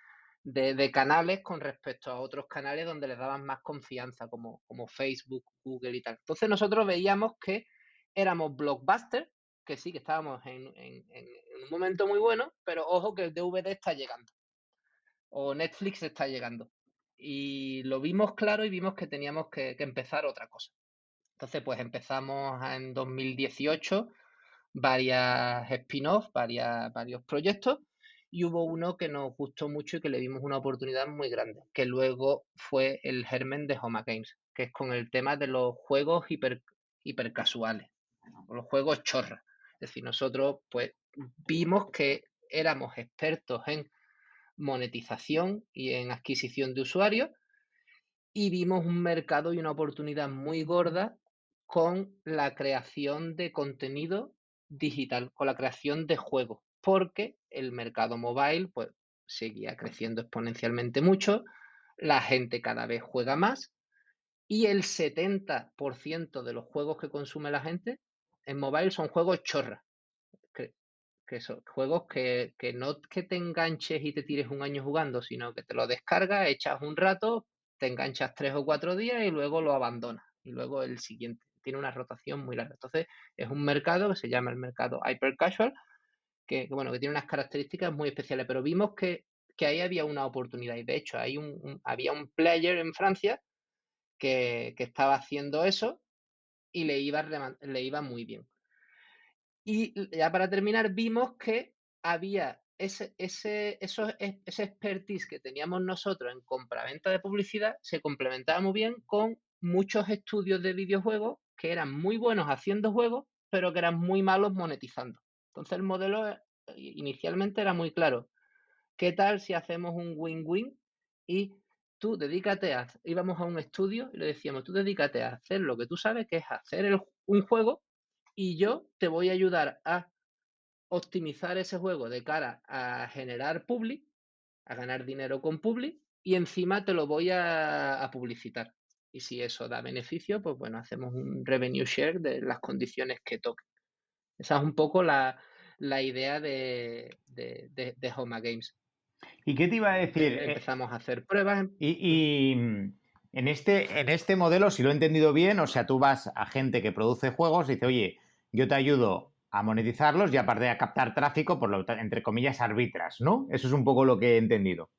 canales con respecto a otros canales donde les daban más confianza, como Facebook, Google y tal. Entonces nosotros veíamos que éramos blockbuster, que sí, que estábamos en un momento muy bueno, pero ojo que el DVD está llegando, o Netflix está llegando. Y lo vimos claro y vimos que teníamos que empezar otra cosa. Entonces, pues empezamos en 2018 varias spin-offs, varios proyectos, y hubo uno que nos gustó mucho y que le dimos una oportunidad muy grande, que luego fue el germen de Homa Games, que es con el tema de los juegos hipercasuales, o los juegos chorra. Es decir, nosotros pues vimos que éramos expertos en monetización y en adquisición de usuarios, y vimos un mercado y una oportunidad muy gorda con la creación de contenido digital, con la creación de juegos, porque el mercado mobile pues seguía creciendo exponencialmente mucho, la gente cada vez juega más, y el 70% de los juegos que consume la gente en mobile son juegos chorras, que, que son juegos que no que te enganches y te tires un año jugando, sino que te lo descargas, echas un rato, te enganchas 3 o 4 días y luego lo abandonas. Y luego el siguiente. Tiene una rotación muy larga. Entonces, es un mercado que se llama el mercado hyper casual, bueno, que tiene unas características muy especiales. Pero vimos que ahí había una oportunidad. Y de hecho, había un player en Francia que estaba haciendo eso y le iba muy bien. Y ya para terminar, vimos que había ese expertise que teníamos nosotros en compraventa de publicidad, se complementaba muy bien con muchos estudios de videojuegos que eran muy buenos haciendo juegos, pero que eran muy malos monetizando. Entonces el modelo inicialmente era muy claro. ¿Qué tal si hacemos un win-win? Y tú dedícate íbamos a un estudio y le decíamos, tú dedícate a hacer lo que tú sabes, que es hacer un juego, y yo te voy a ayudar a optimizar ese juego de cara a generar public, a ganar dinero con public, y encima te lo voy a publicitar. Y si eso da beneficio, pues bueno, hacemos un revenue share de las condiciones que toquen. Esa es un poco la idea de Homa Games. ¿Y qué te iba a decir? Empezamos a hacer pruebas. En este modelo, si lo he entendido bien, o sea, tú vas a gente que produce juegos y dice, oye, yo te ayudo a monetizarlos y aparte a captar tráfico, por lo entre comillas, arbitras, ¿no? Eso es un poco lo que he entendido.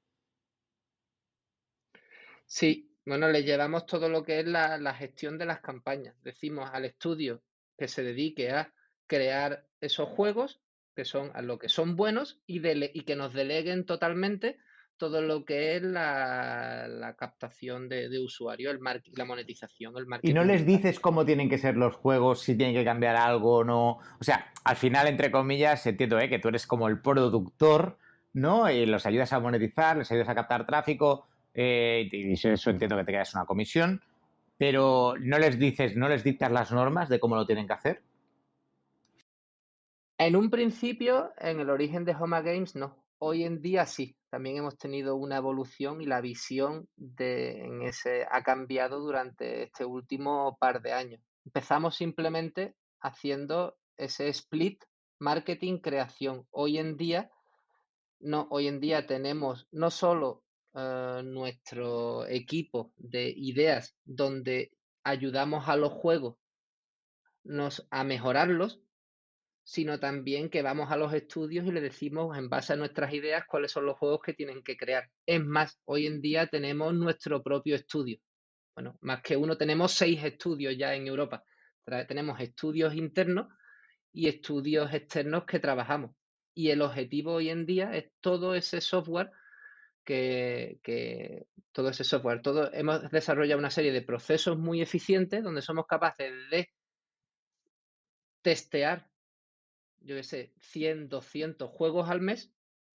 Sí, bueno, le llevamos todo lo que es la gestión de las campañas. Decimos al estudio que se dedique a crear esos juegos, que son a lo que son buenos, y que nos deleguen totalmente todo lo que es la captación de usuarios, la monetización, el Y no marketing les digital. dices cómo tienen que ser los juegos, si tienen que cambiar algo o no. O sea, al final, entre comillas, entiendo que tú eres como el productor, ¿no? Y los ayudas a monetizar, les ayudas a captar tráfico, y eso entiendo que te quedas una comisión, pero no les dices, no les dictas las normas de cómo lo tienen que hacer. En un principio, en el origen de Homa Games, no. Hoy en día sí. También hemos tenido una evolución y la visión ha cambiado durante este último par de años. Empezamos simplemente haciendo ese split marketing-creación. Hoy en día, no, hoy en día tenemos no solo nuestro equipo de ideas donde ayudamos a los juegos a mejorarlos, sino también que vamos a los estudios y le decimos en base a nuestras ideas cuáles son los juegos que tienen que crear. Es más, hoy en día tenemos nuestro propio estudio. Bueno, más que uno, tenemos 6 estudios ya en Europa. Tenemos estudios internos y estudios externos que trabajamos. Y el objetivo hoy en día es todo ese software hemos desarrollado una serie de procesos muy eficientes donde somos capaces de testear, yo qué sé, 100, 200 juegos al mes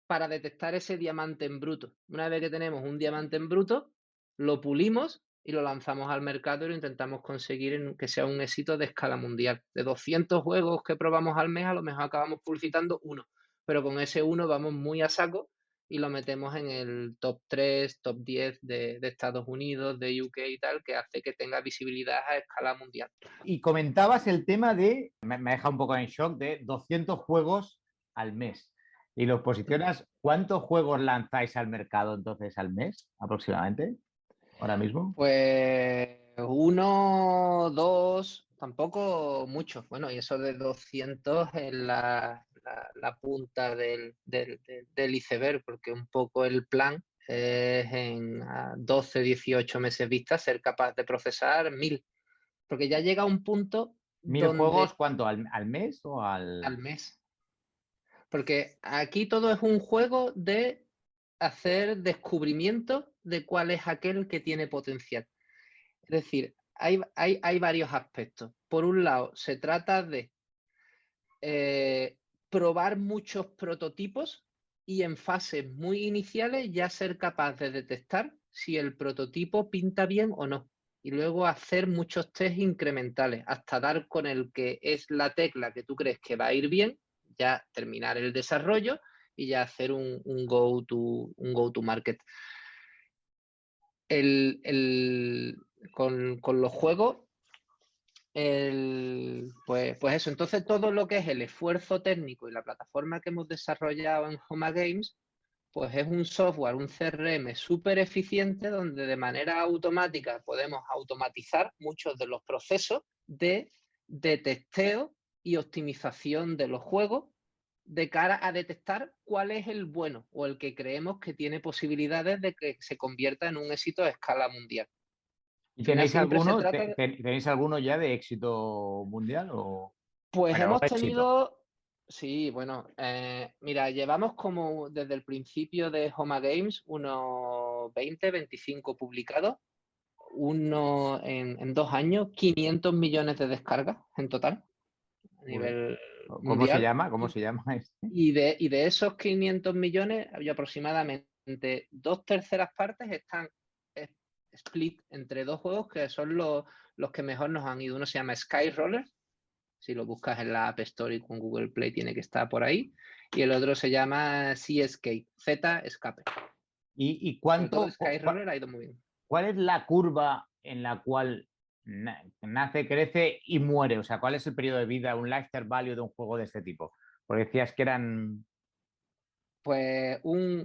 para detectar ese diamante en bruto. Una vez que tenemos un diamante en bruto, lo pulimos y lo lanzamos al mercado y lo intentamos conseguir que sea un éxito de escala mundial. De 200 juegos que probamos al mes, a lo mejor acabamos publicitando uno, pero con ese uno vamos muy a saco y lo metemos en el top 3, top 10 de Estados Unidos, de UK y tal, que hace que tenga visibilidad a escala mundial. Y comentabas el tema de, me deja un poco en shock, de 200 juegos al mes. Y los posicionas, ¿cuántos juegos lanzáis al mercado entonces al mes aproximadamente? Ahora mismo. Pues 1, 2, tampoco muchos. Bueno, y eso de 200 es la punta del iceberg, porque un poco el plan es en 12, 18 meses vista ser capaz de procesar 1000. Porque ya llega un punto ¿1000 juegos donde cuánto? ¿Al mes o al...? al mes. Porque aquí todo es un juego de hacer descubrimiento de cuál es aquel que tiene potencial. Es decir, hay varios aspectos. Por un lado, se trata de probar muchos prototipos y en fases muy iniciales ya ser capaz de detectar si el prototipo pinta bien o no. Y luego hacer muchos test incrementales hasta dar con el que es la tecla que tú crees que va a ir bien, ya terminar el desarrollo y ya hacer un go to market. Con los juegos, pues eso, entonces todo lo que es el esfuerzo técnico y la plataforma que hemos desarrollado en Homa Games, pues es un software, un CRM súper eficiente donde de manera automática podemos automatizar muchos de los procesos de testeo y optimización de los juegos de cara a detectar cuál es el bueno o el que creemos que tiene posibilidades de que se convierta en un éxito a escala mundial. ¿Y Al final tenéis siempre se alguno, trata de... tenéis alguno ya de éxito mundial o Pues bueno, hemos éxito? tenido, sí, bueno, mira, llevamos como desde el principio de Homa Games unos 20, 25 publicados, uno en 2 años, 500 millones de descargas en total a Joder. nivel ¿Cómo se mundial. llama? ¿Cómo se llama este? Y de esos 500 millones, aproximadamente 2/3 partes están split entre 2 juegos que son los que mejor nos han ido. Uno se llama Skyroller. Si lo buscas en la App Store y con Google Play tiene que estar por ahí. Y el otro se llama Sea Escape, Z Escape. ¿Y Sobre todo cuánto, Skyroller ha ido muy bien. cuál es la curva en la cual nace, crece y muere? O sea, ¿cuál es el periodo de vida, un lifetime value de un juego de este tipo? Porque decías que eran... Pues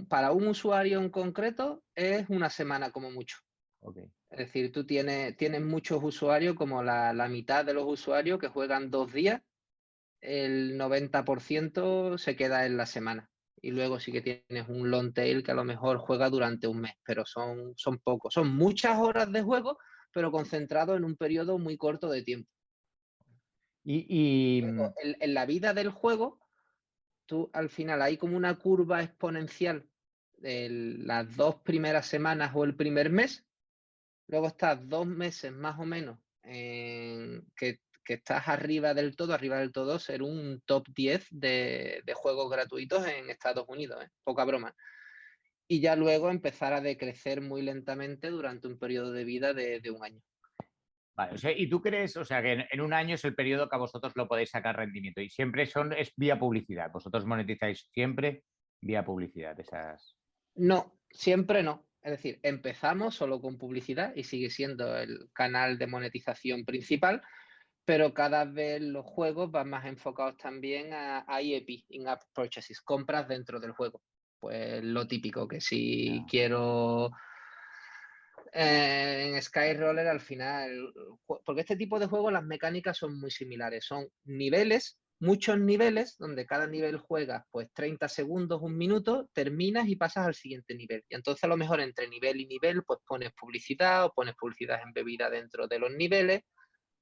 para un usuario en concreto es una semana como mucho. Okay. Es decir, tú tienes muchos usuarios, como la mitad de los usuarios que juegan 2 días, el 90% se queda en la semana. Y luego sí que tienes un long tail que a lo mejor juega durante un mes, pero son pocos. Son muchas horas de juego, pero concentrado en un periodo muy corto de tiempo. Y, Luego, en la vida del juego, tú al final hay como una curva exponencial de las 2 primeras semanas o el primer mes. Luego estás 2 meses más o menos que estás arriba del todo, ser un top 10 de juegos gratuitos en Estados Unidos, poca broma. Y ya luego empezar a decrecer muy lentamente durante un periodo de vida de un año. vale, o sea, ¿y tú crees, o sea, que en un año es el periodo que a vosotros lo podéis sacar rendimiento y siempre es vía publicidad? Vosotros monetizáis siempre vía publicidad esas... No, siempre no. Es decir, empezamos solo con publicidad y sigue siendo el canal de monetización principal, pero cada vez los juegos van más enfocados también a IAP, In-App Purchases, compras dentro del juego. Pues lo típico, que si quiero en Skyroller al final, porque este tipo de juegos las mecánicas son muy similares, son niveles muchos niveles, donde cada nivel juegas pues 30 segundos, un minuto, terminas y pasas al siguiente nivel. Y entonces a lo mejor entre nivel y nivel pues pones publicidad o pones publicidad embebida dentro de los niveles.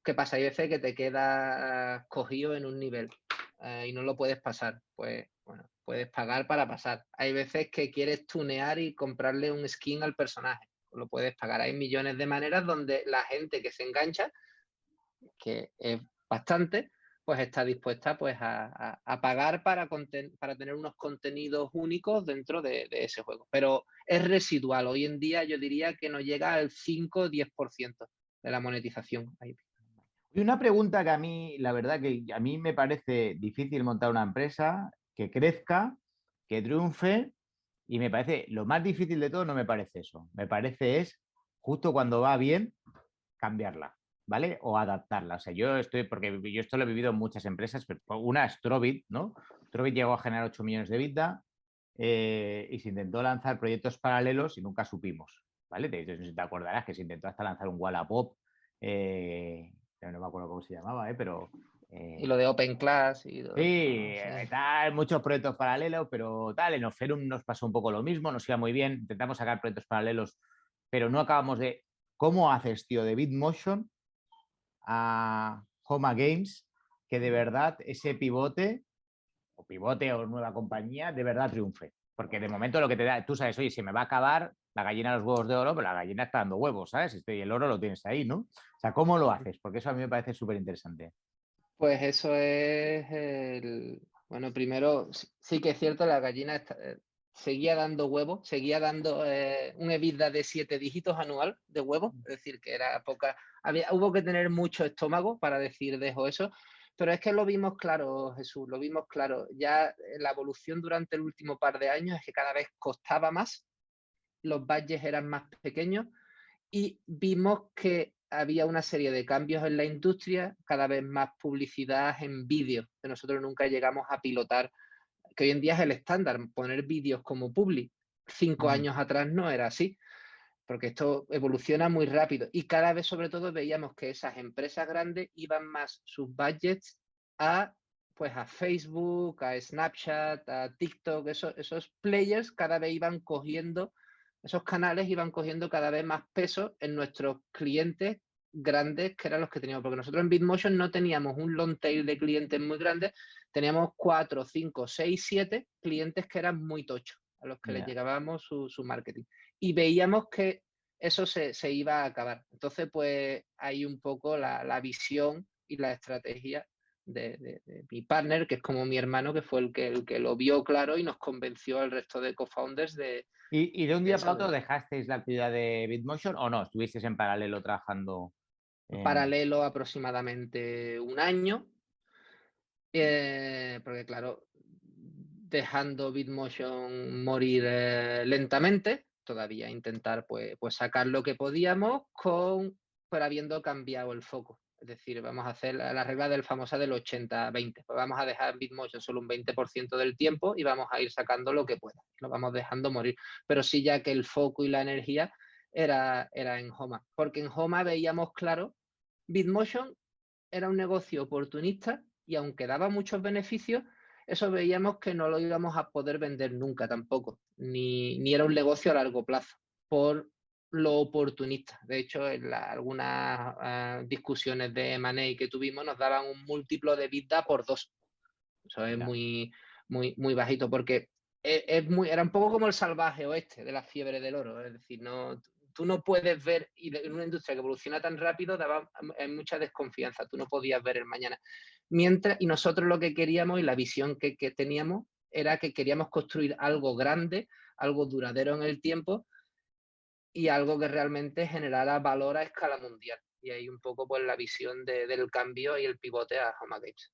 ¿Qué pasa? Hay veces que te quedas cogido en un nivel y no lo puedes pasar. Pues bueno, puedes pagar para pasar. Hay veces que quieres tunear y comprarle un skin al personaje. Lo puedes pagar. Hay millones de maneras donde la gente que se engancha, que es bastante, pues está dispuesta pues a pagar para tener unos contenidos únicos dentro de ese juego. Pero es residual. Hoy en día yo diría que no llega al 5 o 10% de la monetización. Ahí. Y una pregunta que a mí, la verdad que a mí me parece difícil montar una empresa que crezca, que triunfe, y me parece, lo más difícil de todo no me parece eso, me parece es justo cuando va bien cambiarla, ¿vale? O adaptarla. O sea, porque yo esto lo he vivido en muchas empresas, pero una es Trovit, ¿no? Trovit llegó a generar 8 millones de EBITDA y se intentó lanzar proyectos paralelos y nunca supimos, ¿vale? No sé si te acordarás que se intentó hasta lanzar un Wallapop, no me acuerdo cómo se llamaba, pero... Y lo de Open Class y Sí, no sé. tal, muchos proyectos paralelos, pero tal, en Oferum nos pasó un poco lo mismo, nos iba muy bien, intentamos sacar proyectos paralelos, pero no acabamos de... ¿Cómo haces, tío, de Bitmotion a Homa Games que de verdad ese pivote o nueva compañía de verdad triunfe? Porque de momento lo que te da, tú sabes, oye, se me va a acabar la gallina de los huevos de oro, pero la gallina está dando huevos, ¿sabes? Y el oro lo tienes ahí, ¿no? O sea, ¿cómo lo haces? Porque eso a mí me parece súper interesante. Pues eso es bueno, primero sí que es cierto, la gallina seguía dando huevos, seguía dando un EBITDA de 7 dígitos anual de huevos, es decir, que era poca, hubo que tener mucho estómago para decir dejo eso, pero es que lo vimos claro, Jesús, lo vimos claro. Ya la evolución durante el último par de años es que cada vez costaba más, los budgets eran más pequeños y vimos que había una serie de cambios en la industria, cada vez más publicidad en vídeo, que nosotros nunca llegamos a pilotar, que hoy en día es el estándar, poner vídeos como publi. 5 años atrás no era así, porque esto evoluciona muy rápido y cada vez sobre todo veíamos que esas empresas grandes iban más sus budgets a pues a Facebook, a Snapchat, a TikTok, esos players cada vez iban cogiendo, esos canales iban cogiendo cada vez más peso en nuestros clientes grandes que eran los que teníamos, porque nosotros en Bitmotion no teníamos un long tail de clientes muy grandes, teníamos 4, 5, 6, 7 clientes que eran muy tochos, a los que les Yeah. llegábamos su marketing. Y veíamos que eso se iba a acabar. Entonces, pues hay un poco la visión y la estrategia de mi partner, que es como mi hermano, que fue el que lo vio claro y nos convenció al resto de co-founders de ¿Y de un día para eso, otro dejasteis la actividad de Bitmotion o no? ¿Estuvisteis en paralelo trabajando en...? paralelo aproximadamente un año, porque claro, dejando Bitmotion morir lentamente, todavía intentar pues sacar lo que podíamos pero habiendo cambiado el foco. Es decir, vamos a hacer la regla del famosa del 80-20. Pues vamos a dejar Bitmotion solo un 20% del tiempo y vamos a ir sacando lo que pueda. Lo vamos dejando morir. Pero sí ya que el foco y la energía era en Homa. Porque en Homa veíamos claro, Bitmotion era un negocio oportunista y aunque daba muchos beneficios, eso veíamos que no lo íbamos a poder vender nunca tampoco, ni era un negocio a largo plazo, por lo oportunista. De hecho, en algunas discusiones de M&A que tuvimos nos daban un múltiplo de EBITDA por 2. Eso es Ya. muy bajito, porque era un poco como el salvaje oeste de la fiebre del oro. Es decir, tú no puedes ver, y en una industria que evoluciona tan rápido, hay mucha desconfianza. Tú no podías ver el mañana. Y nosotros lo que queríamos y la visión que teníamos era que queríamos construir algo grande, algo duradero en el tiempo y algo que realmente generara valor a escala mundial. Y ahí un poco pues la visión del cambio y el pivote a Homa Games.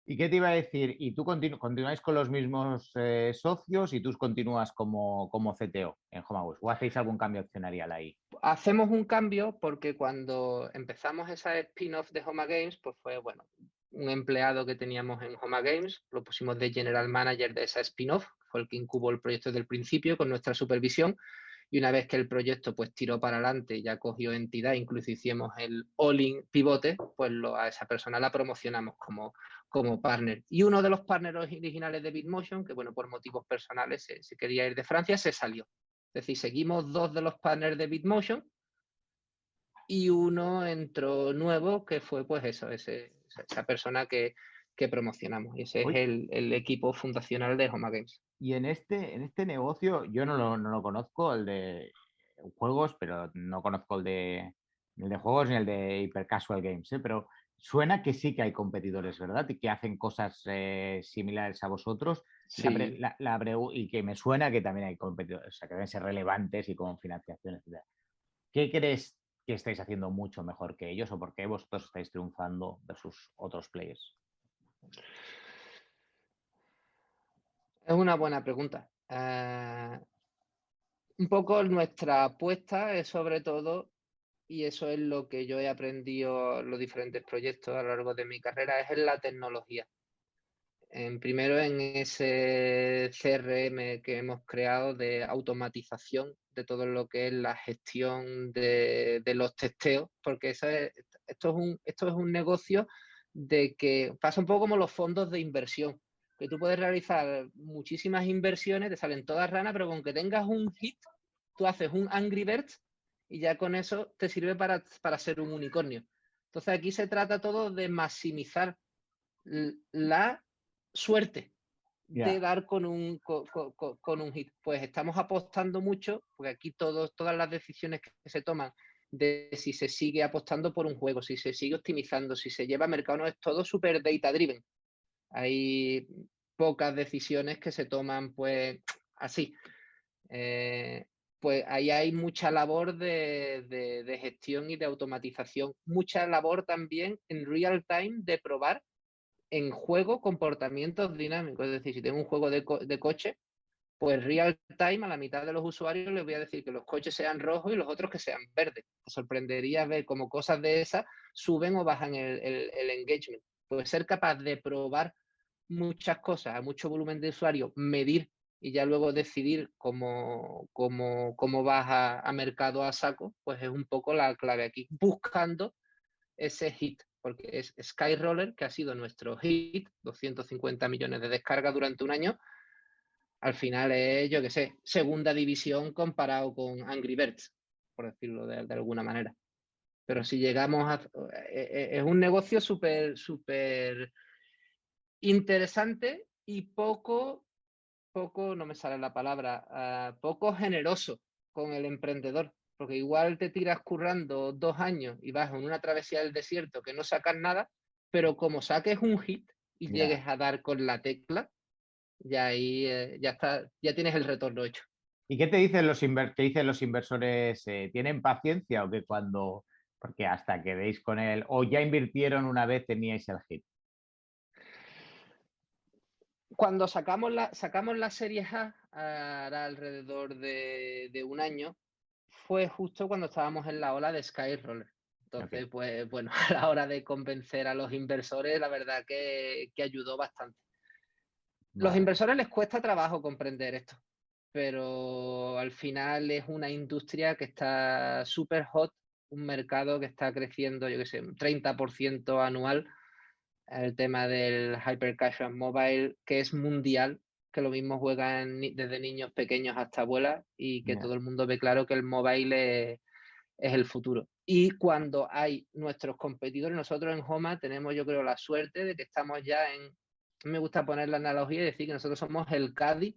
¿Y qué te iba a decir? ¿Y tú continuáis con los mismos socios y tú continúas como CTO en Homagos? ¿O hacéis algún cambio accionarial ahí? Hacemos un cambio porque cuando empezamos esa spin-off de Homa Games, pues fue, bueno, un empleado que teníamos en Homa Games, lo pusimos de general manager de esa spin-off, fue el que incubó el proyecto desde el principio con nuestra supervisión, y una vez que el proyecto pues tiró para adelante, ya cogió entidad, incluso hicimos el all-in pivote, pues a esa persona la promocionamos como partner. Y uno de los partners originales de Bitmotion, que bueno, por motivos personales se quería ir de Francia, se salió. Es decir, seguimos 2 de los partners de Bitmotion y uno entró nuevo, que fue pues eso, esa persona que promocionamos. Y ese es Oye, el equipo fundacional de Homa Games. y en este negocio, yo no lo conozco, el de juegos, pero no conozco ni el de juegos ni el de Hyper Casual Games, ¿eh? Pero suena que sí que hay competidores, ¿verdad? Y que hacen cosas similares a vosotros. Sí. Y que me suena que también hay competidores, o sea, que deben ser relevantes y con financiación, etc. ¿Qué crees que estáis haciendo mucho mejor que ellos o por qué vosotros estáis triunfando versus otros players? Es una buena pregunta. Un poco nuestra apuesta es sobre todo, y eso es lo que yo he aprendido en los diferentes proyectos a lo largo de mi carrera, es en la tecnología. Primero en ese CRM que hemos creado de automatización de todo lo que es la gestión de los testeos, porque esto es un negocio de que pasa un poco como los fondos de inversión, que tú puedes realizar muchísimas inversiones, te salen todas ranas, pero con que tengas un hit, tú haces un Angry Birds y ya con eso te sirve para ser un unicornio. Entonces aquí se trata todo de maximizar la suerte de dar con un hit. Pues estamos apostando mucho, porque aquí todas las decisiones que se toman de si se sigue apostando por un juego, si se sigue optimizando, si se lleva a mercado, no es todo súper data driven. Hay pocas decisiones que se toman pues así. Pues ahí hay mucha labor de gestión y de automatización, mucha labor también en real time de probar en juego comportamientos dinámicos. Es decir, si tengo un juego de coche, pues real time a la mitad de los usuarios les voy a decir que los coches sean rojos y los otros que sean verdes. Te sorprendería ver cómo cosas de esas suben o bajan el engagement. Pues ser capaz de probar muchas cosas a mucho volumen de usuarios, medir y ya luego decidir cómo vas a mercado a saco, pues es un poco la clave aquí, buscando ese hit, porque es Skyroller, que ha sido nuestro hit, 250 millones de descargas durante un año. Al final es, yo qué sé, segunda división comparado con Angry Birds, por decirlo de alguna manera. Pero si llegamos a... es un negocio súper interesante y poco, no me sale la palabra, poco generoso con el emprendedor. Porque igual te tiras currando 2 años y vas en una travesía del desierto que no sacas nada, pero como saques un hit y llegues a dar con la tecla, ya ahí ya está, ya tienes el retorno hecho. ¿Y qué te dicen qué dicen los inversores? ¿Tienen paciencia o que cuando, porque hasta que veis con él, o ya invirtieron una vez teníais el hit? Cuando sacamos la serie A, hará alrededor de un año, fue justo cuando estábamos en la ola de Skyroller. Entonces, Okay. pues bueno, a la hora de convencer a los inversores, la verdad que ayudó bastante. Los Vale. inversores les cuesta trabajo comprender esto, pero al final es una industria que está súper hot, un mercado que está creciendo, yo qué sé, un 30% anual. El tema del Hyper Casual Mobile, que es mundial, que lo mismo juegan desde niños pequeños hasta abuelas y que todo el mundo ve claro que el mobile es el futuro. Y cuando hay nuestros competidores, nosotros en Homa tenemos, yo creo, la suerte de que estamos ya en... Me gusta poner la analogía y decir que nosotros somos el Cádiz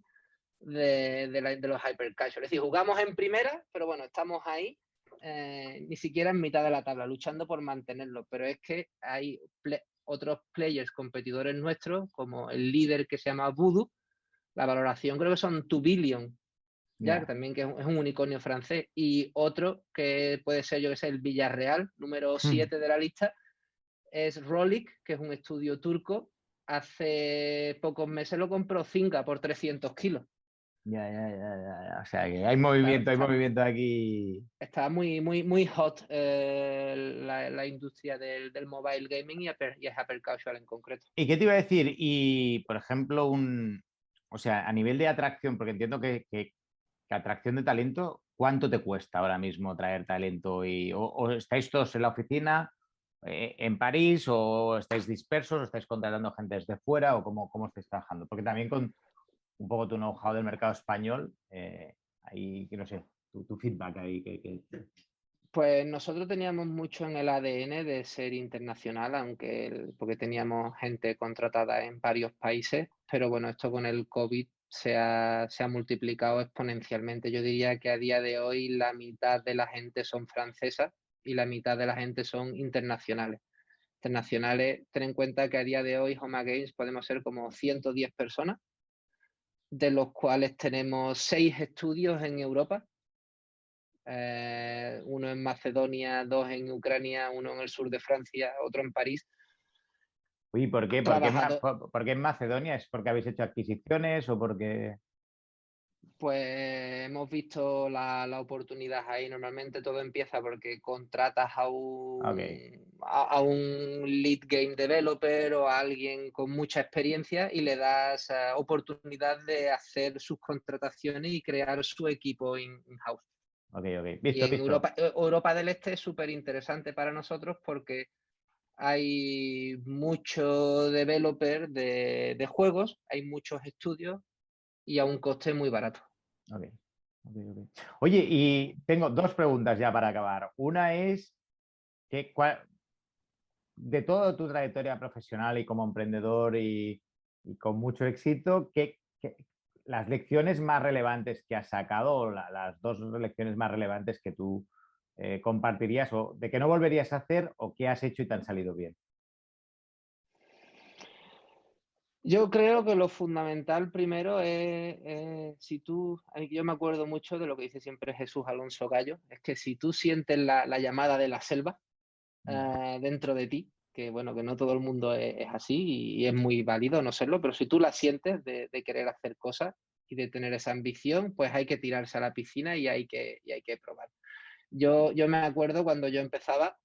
de los Hyper Casual. Es decir, jugamos en primera, pero bueno, estamos ahí, ni siquiera en mitad de la tabla, luchando por mantenerlo. Pero es que hay otros players competidores nuestros, como el líder que se llama Voodoo, la valoración creo que son 2 billion, ya, también que es un unicornio francés, y otro que puede ser, yo que sé, el Villarreal, número 7 de la lista, es Rolik, que es un estudio turco. Hace pocos meses lo compró Zynga por 300 kilos. Ya. O sea que hay Claro, movimiento aquí. está muy hot la industria del mobile gaming y el hyper casual en concreto. ¿Y qué te iba a decir? Y, por ejemplo, o sea, a nivel de atracción, porque entiendo que atracción de talento, ¿cuánto te cuesta ahora mismo traer talento? O estáis todos en la oficina en París o estáis dispersos o estáis contratando gente desde fuera o cómo estáis trabajando? Porque también con un poco tu know-how del mercado español, ahí, que no sé, tu feedback ahí. Pues nosotros teníamos mucho en el ADN de ser internacional, porque teníamos gente contratada en varios países, pero bueno, esto con el COVID se ha multiplicado exponencialmente. Yo diría que a día de hoy la mitad de la gente son francesas y la mitad de la gente son internacionales. Internacionales, ten en cuenta que a día de hoy Homa Games podemos ser como 110 personas, de los cuales tenemos 6 estudios en Europa, uno en Macedonia, 2 en Ucrania, uno en el sur de Francia, otro en París. Uy, ¿por qué? Trabajado, ¿Por qué en Macedonia? ¿Es porque habéis hecho adquisiciones o porque...? pues hemos visto la oportunidad ahí. Normalmente todo empieza porque contratas a Ok, un lead game developer o a alguien con mucha experiencia y le das oportunidad de hacer sus contrataciones y crear su equipo in-house. ok. Y Visto, en visto. Europa del Este es súper interesante para nosotros porque hay mucho developer de juegos, hay muchos estudios y a un coste muy barato. Ok. Oye, y tengo dos preguntas ya para acabar. Una es, de toda tu trayectoria profesional y como emprendedor y con mucho éxito, las lecciones más relevantes que has sacado, o las dos lecciones más relevantes que tú compartirías, o de que no volverías a hacer, o que has hecho y te han salido bien? Yo creo que lo fundamental primero yo me acuerdo mucho de lo que dice siempre Jesús Alonso Gallo, es que si tú sientes la llamada de la selva dentro de ti, que bueno, que no todo el mundo es así y es muy válido no serlo, pero si tú la sientes de querer hacer cosas y de tener esa ambición, pues hay que tirarse a la piscina y hay que probar. Yo me acuerdo cuando yo empezaba,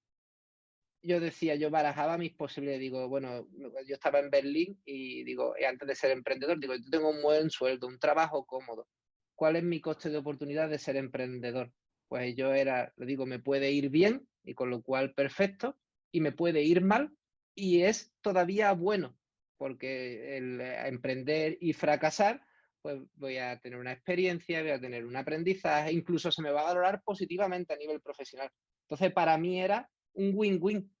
yo barajaba mis posibilidades, digo, bueno, yo estaba en Berlín y digo, antes de ser emprendedor, digo, yo tengo un buen sueldo, un trabajo cómodo. ¿Cuál es mi coste de oportunidad de ser emprendedor? Pues le digo, me puede ir bien y con lo cual perfecto, y me puede ir mal y es todavía bueno, porque el emprender y fracasar, pues voy a tener una experiencia, voy a tener un aprendizaje, incluso se me va a valorar positivamente a nivel profesional. Entonces, para mí era un win-win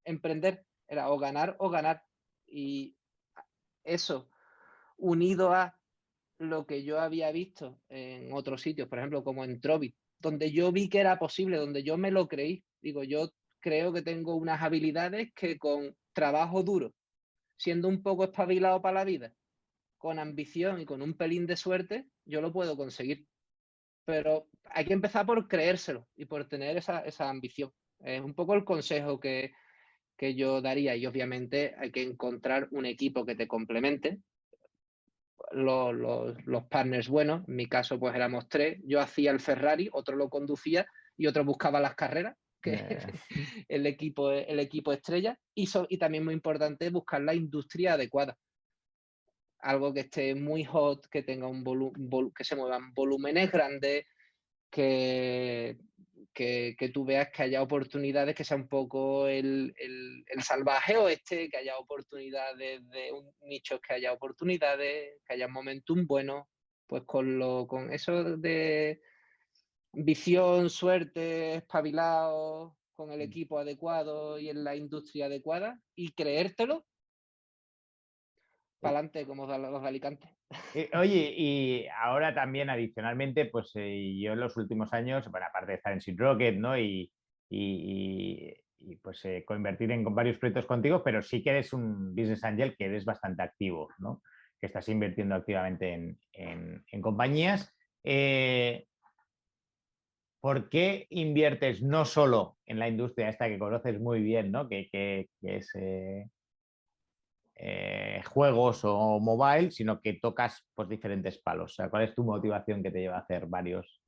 emprender, era o ganar o ganar. Y eso, unido a lo que yo había visto en otros sitios, por ejemplo, como en Trovit, donde yo vi que era posible, donde yo me lo creí. Digo, yo creo que tengo unas habilidades que con trabajo duro, siendo un poco espabilado para la vida, con ambición y con un pelín de suerte, yo lo puedo conseguir. Pero hay que empezar por creérselo y por tener esa ambición. Es un poco el consejo que yo daría, y obviamente hay que encontrar un equipo que te complemente, los partners buenos. En mi caso pues éramos 3, yo hacía el Ferrari, otro lo conducía y otro buscaba las carreras, que el equipo estrella, y también muy importante buscar la industria adecuada, algo que esté muy hot, que tenga que se muevan volúmenes grandes, que, que tú veas que haya oportunidades, que sea un poco el salvaje oeste, que haya oportunidades de un nichos, que haya oportunidades, que haya momentum bueno, pues con eso de visión, suerte, espabilado, con el equipo adecuado y en la industria adecuada, y creértelo, para adelante como los de Alicante. Oye, y ahora también adicionalmente, pues yo en los últimos años, bueno, aparte de estar en Seed Rocket, ¿no? Pues convertir en varios proyectos contigo, pero sí que eres un business angel que eres bastante activo, ¿no? Que estás invirtiendo activamente en compañías. ¿Por qué inviertes no solo en la industria esta que conoces muy bien, ¿no? Que es juegos o mobile, sino que tocas pues, diferentes palos? O sea, ¿cuál es tu motivación que te lleva a hacer varios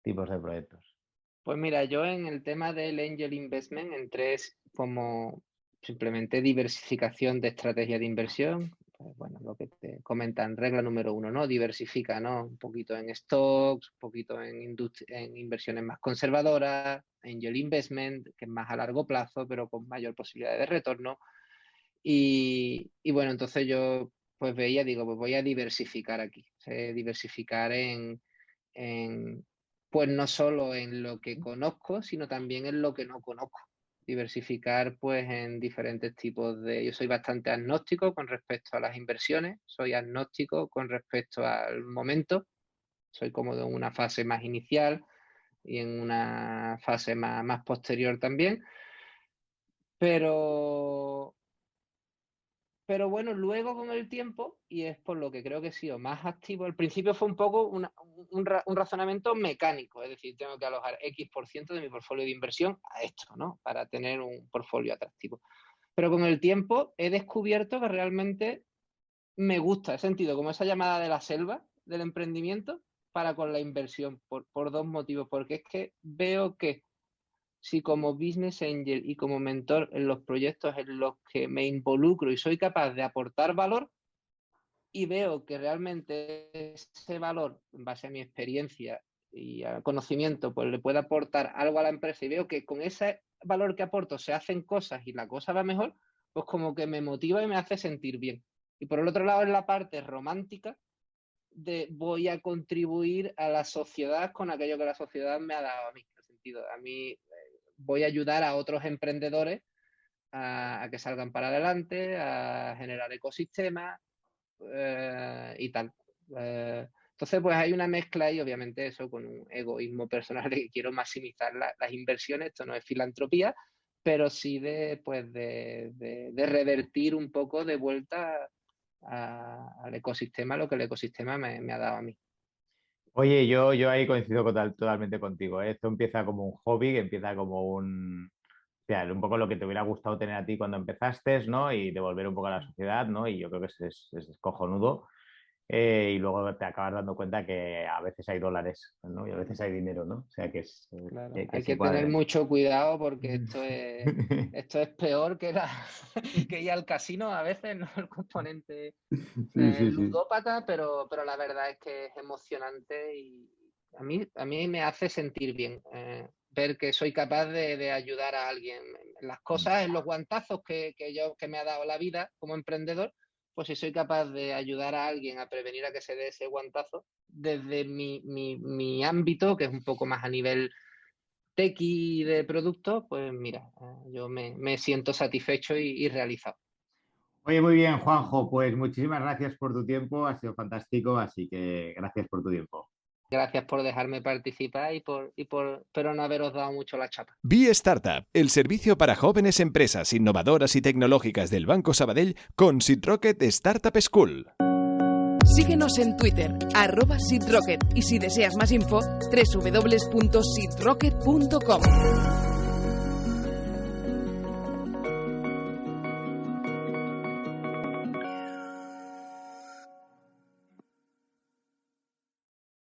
tipos de proyectos? Pues mira, yo en el tema del Angel Investment entré como simplemente diversificación de estrategia de inversión. pues bueno, lo que te comentan, regla número 1, ¿no? Diversifica, ¿no? Un poquito en stocks, un poquito en inversiones más conservadoras, angel investment, que es más a largo plazo, pero con mayor posibilidad de retorno. Y bueno, entonces yo pues veía, digo, pues voy a diversificar aquí, diversificar pues no solo en lo que conozco, sino también en lo que no conozco. Diversificar pues en diferentes tipos de... Yo soy bastante agnóstico con respecto a las inversiones, soy agnóstico con respecto al momento, soy cómodo en una fase más inicial y en una fase más posterior también, pero bueno, luego con el tiempo, y es por lo que creo que he sido más activo, al principio fue un poco un razonamiento mecánico, es decir, tengo que alojar X% de mi portfolio de inversión a esto, ¿no? Para tener un portfolio atractivo. Pero con el tiempo he descubierto que realmente me gusta, he sentido como esa llamada de la selva del emprendimiento para con la inversión, por 2 motivos, porque es que veo que si como business angel y como mentor en los proyectos en los que me involucro y soy capaz de aportar valor y veo que realmente ese valor, en base a mi experiencia y al conocimiento, pues le puede aportar algo a la empresa y veo que con ese valor que aporto se hacen cosas y la cosa va mejor, pues como que me motiva y me hace sentir bien. Y por el otro lado es la parte romántica de voy a contribuir a la sociedad con aquello que la sociedad me ha dado a mí. En el sentido, a mí voy a ayudar a otros emprendedores a que salgan para adelante, a generar ecosistemas y tal. Entonces, pues hay una mezcla ahí, obviamente eso con un egoísmo personal de que quiero maximizar las inversiones, esto no es filantropía, pero sí de revertir un poco de vuelta al ecosistema, lo que el ecosistema me ha dado a mí. Oye, yo ahí coincido totalmente contigo, ¿eh? Esto empieza como un hobby, que empieza como un poco lo que te hubiera gustado tener a ti cuando empezaste, ¿no? Y devolver un poco a la sociedad, ¿no? Y yo creo que es cojonudo. Y luego te acabas dando cuenta que a veces hay dólares, ¿no? Y a veces hay dinero, ¿no? O sea que es... Claro, que hay se que puede... tener mucho cuidado porque esto es peor que ir al casino a veces, ¿no? El componente Sí. ludópata, pero la verdad es que es emocionante y a mí me hace sentir bien ver que soy capaz de ayudar a alguien en las cosas, en los guantazos que me ha dado la vida como emprendedor, pues si soy capaz de ayudar a alguien a prevenir a que se dé ese guantazo desde mi ámbito, que es un poco más a nivel tequi de producto, pues mira, yo me siento satisfecho y realizado. Oye, muy bien, Juanjo, pues muchísimas gracias por tu tiempo, ha sido fantástico, así que gracias por tu tiempo. Gracias por dejarme participar pero no haberos dado mucho la chapa. Be Startup, el servicio para jóvenes empresas innovadoras y tecnológicas del Banco Sabadell con SeedRocket Startup School. Síguenos en Twitter, @SeedRocket, y si deseas más info, www.seedrocket.com.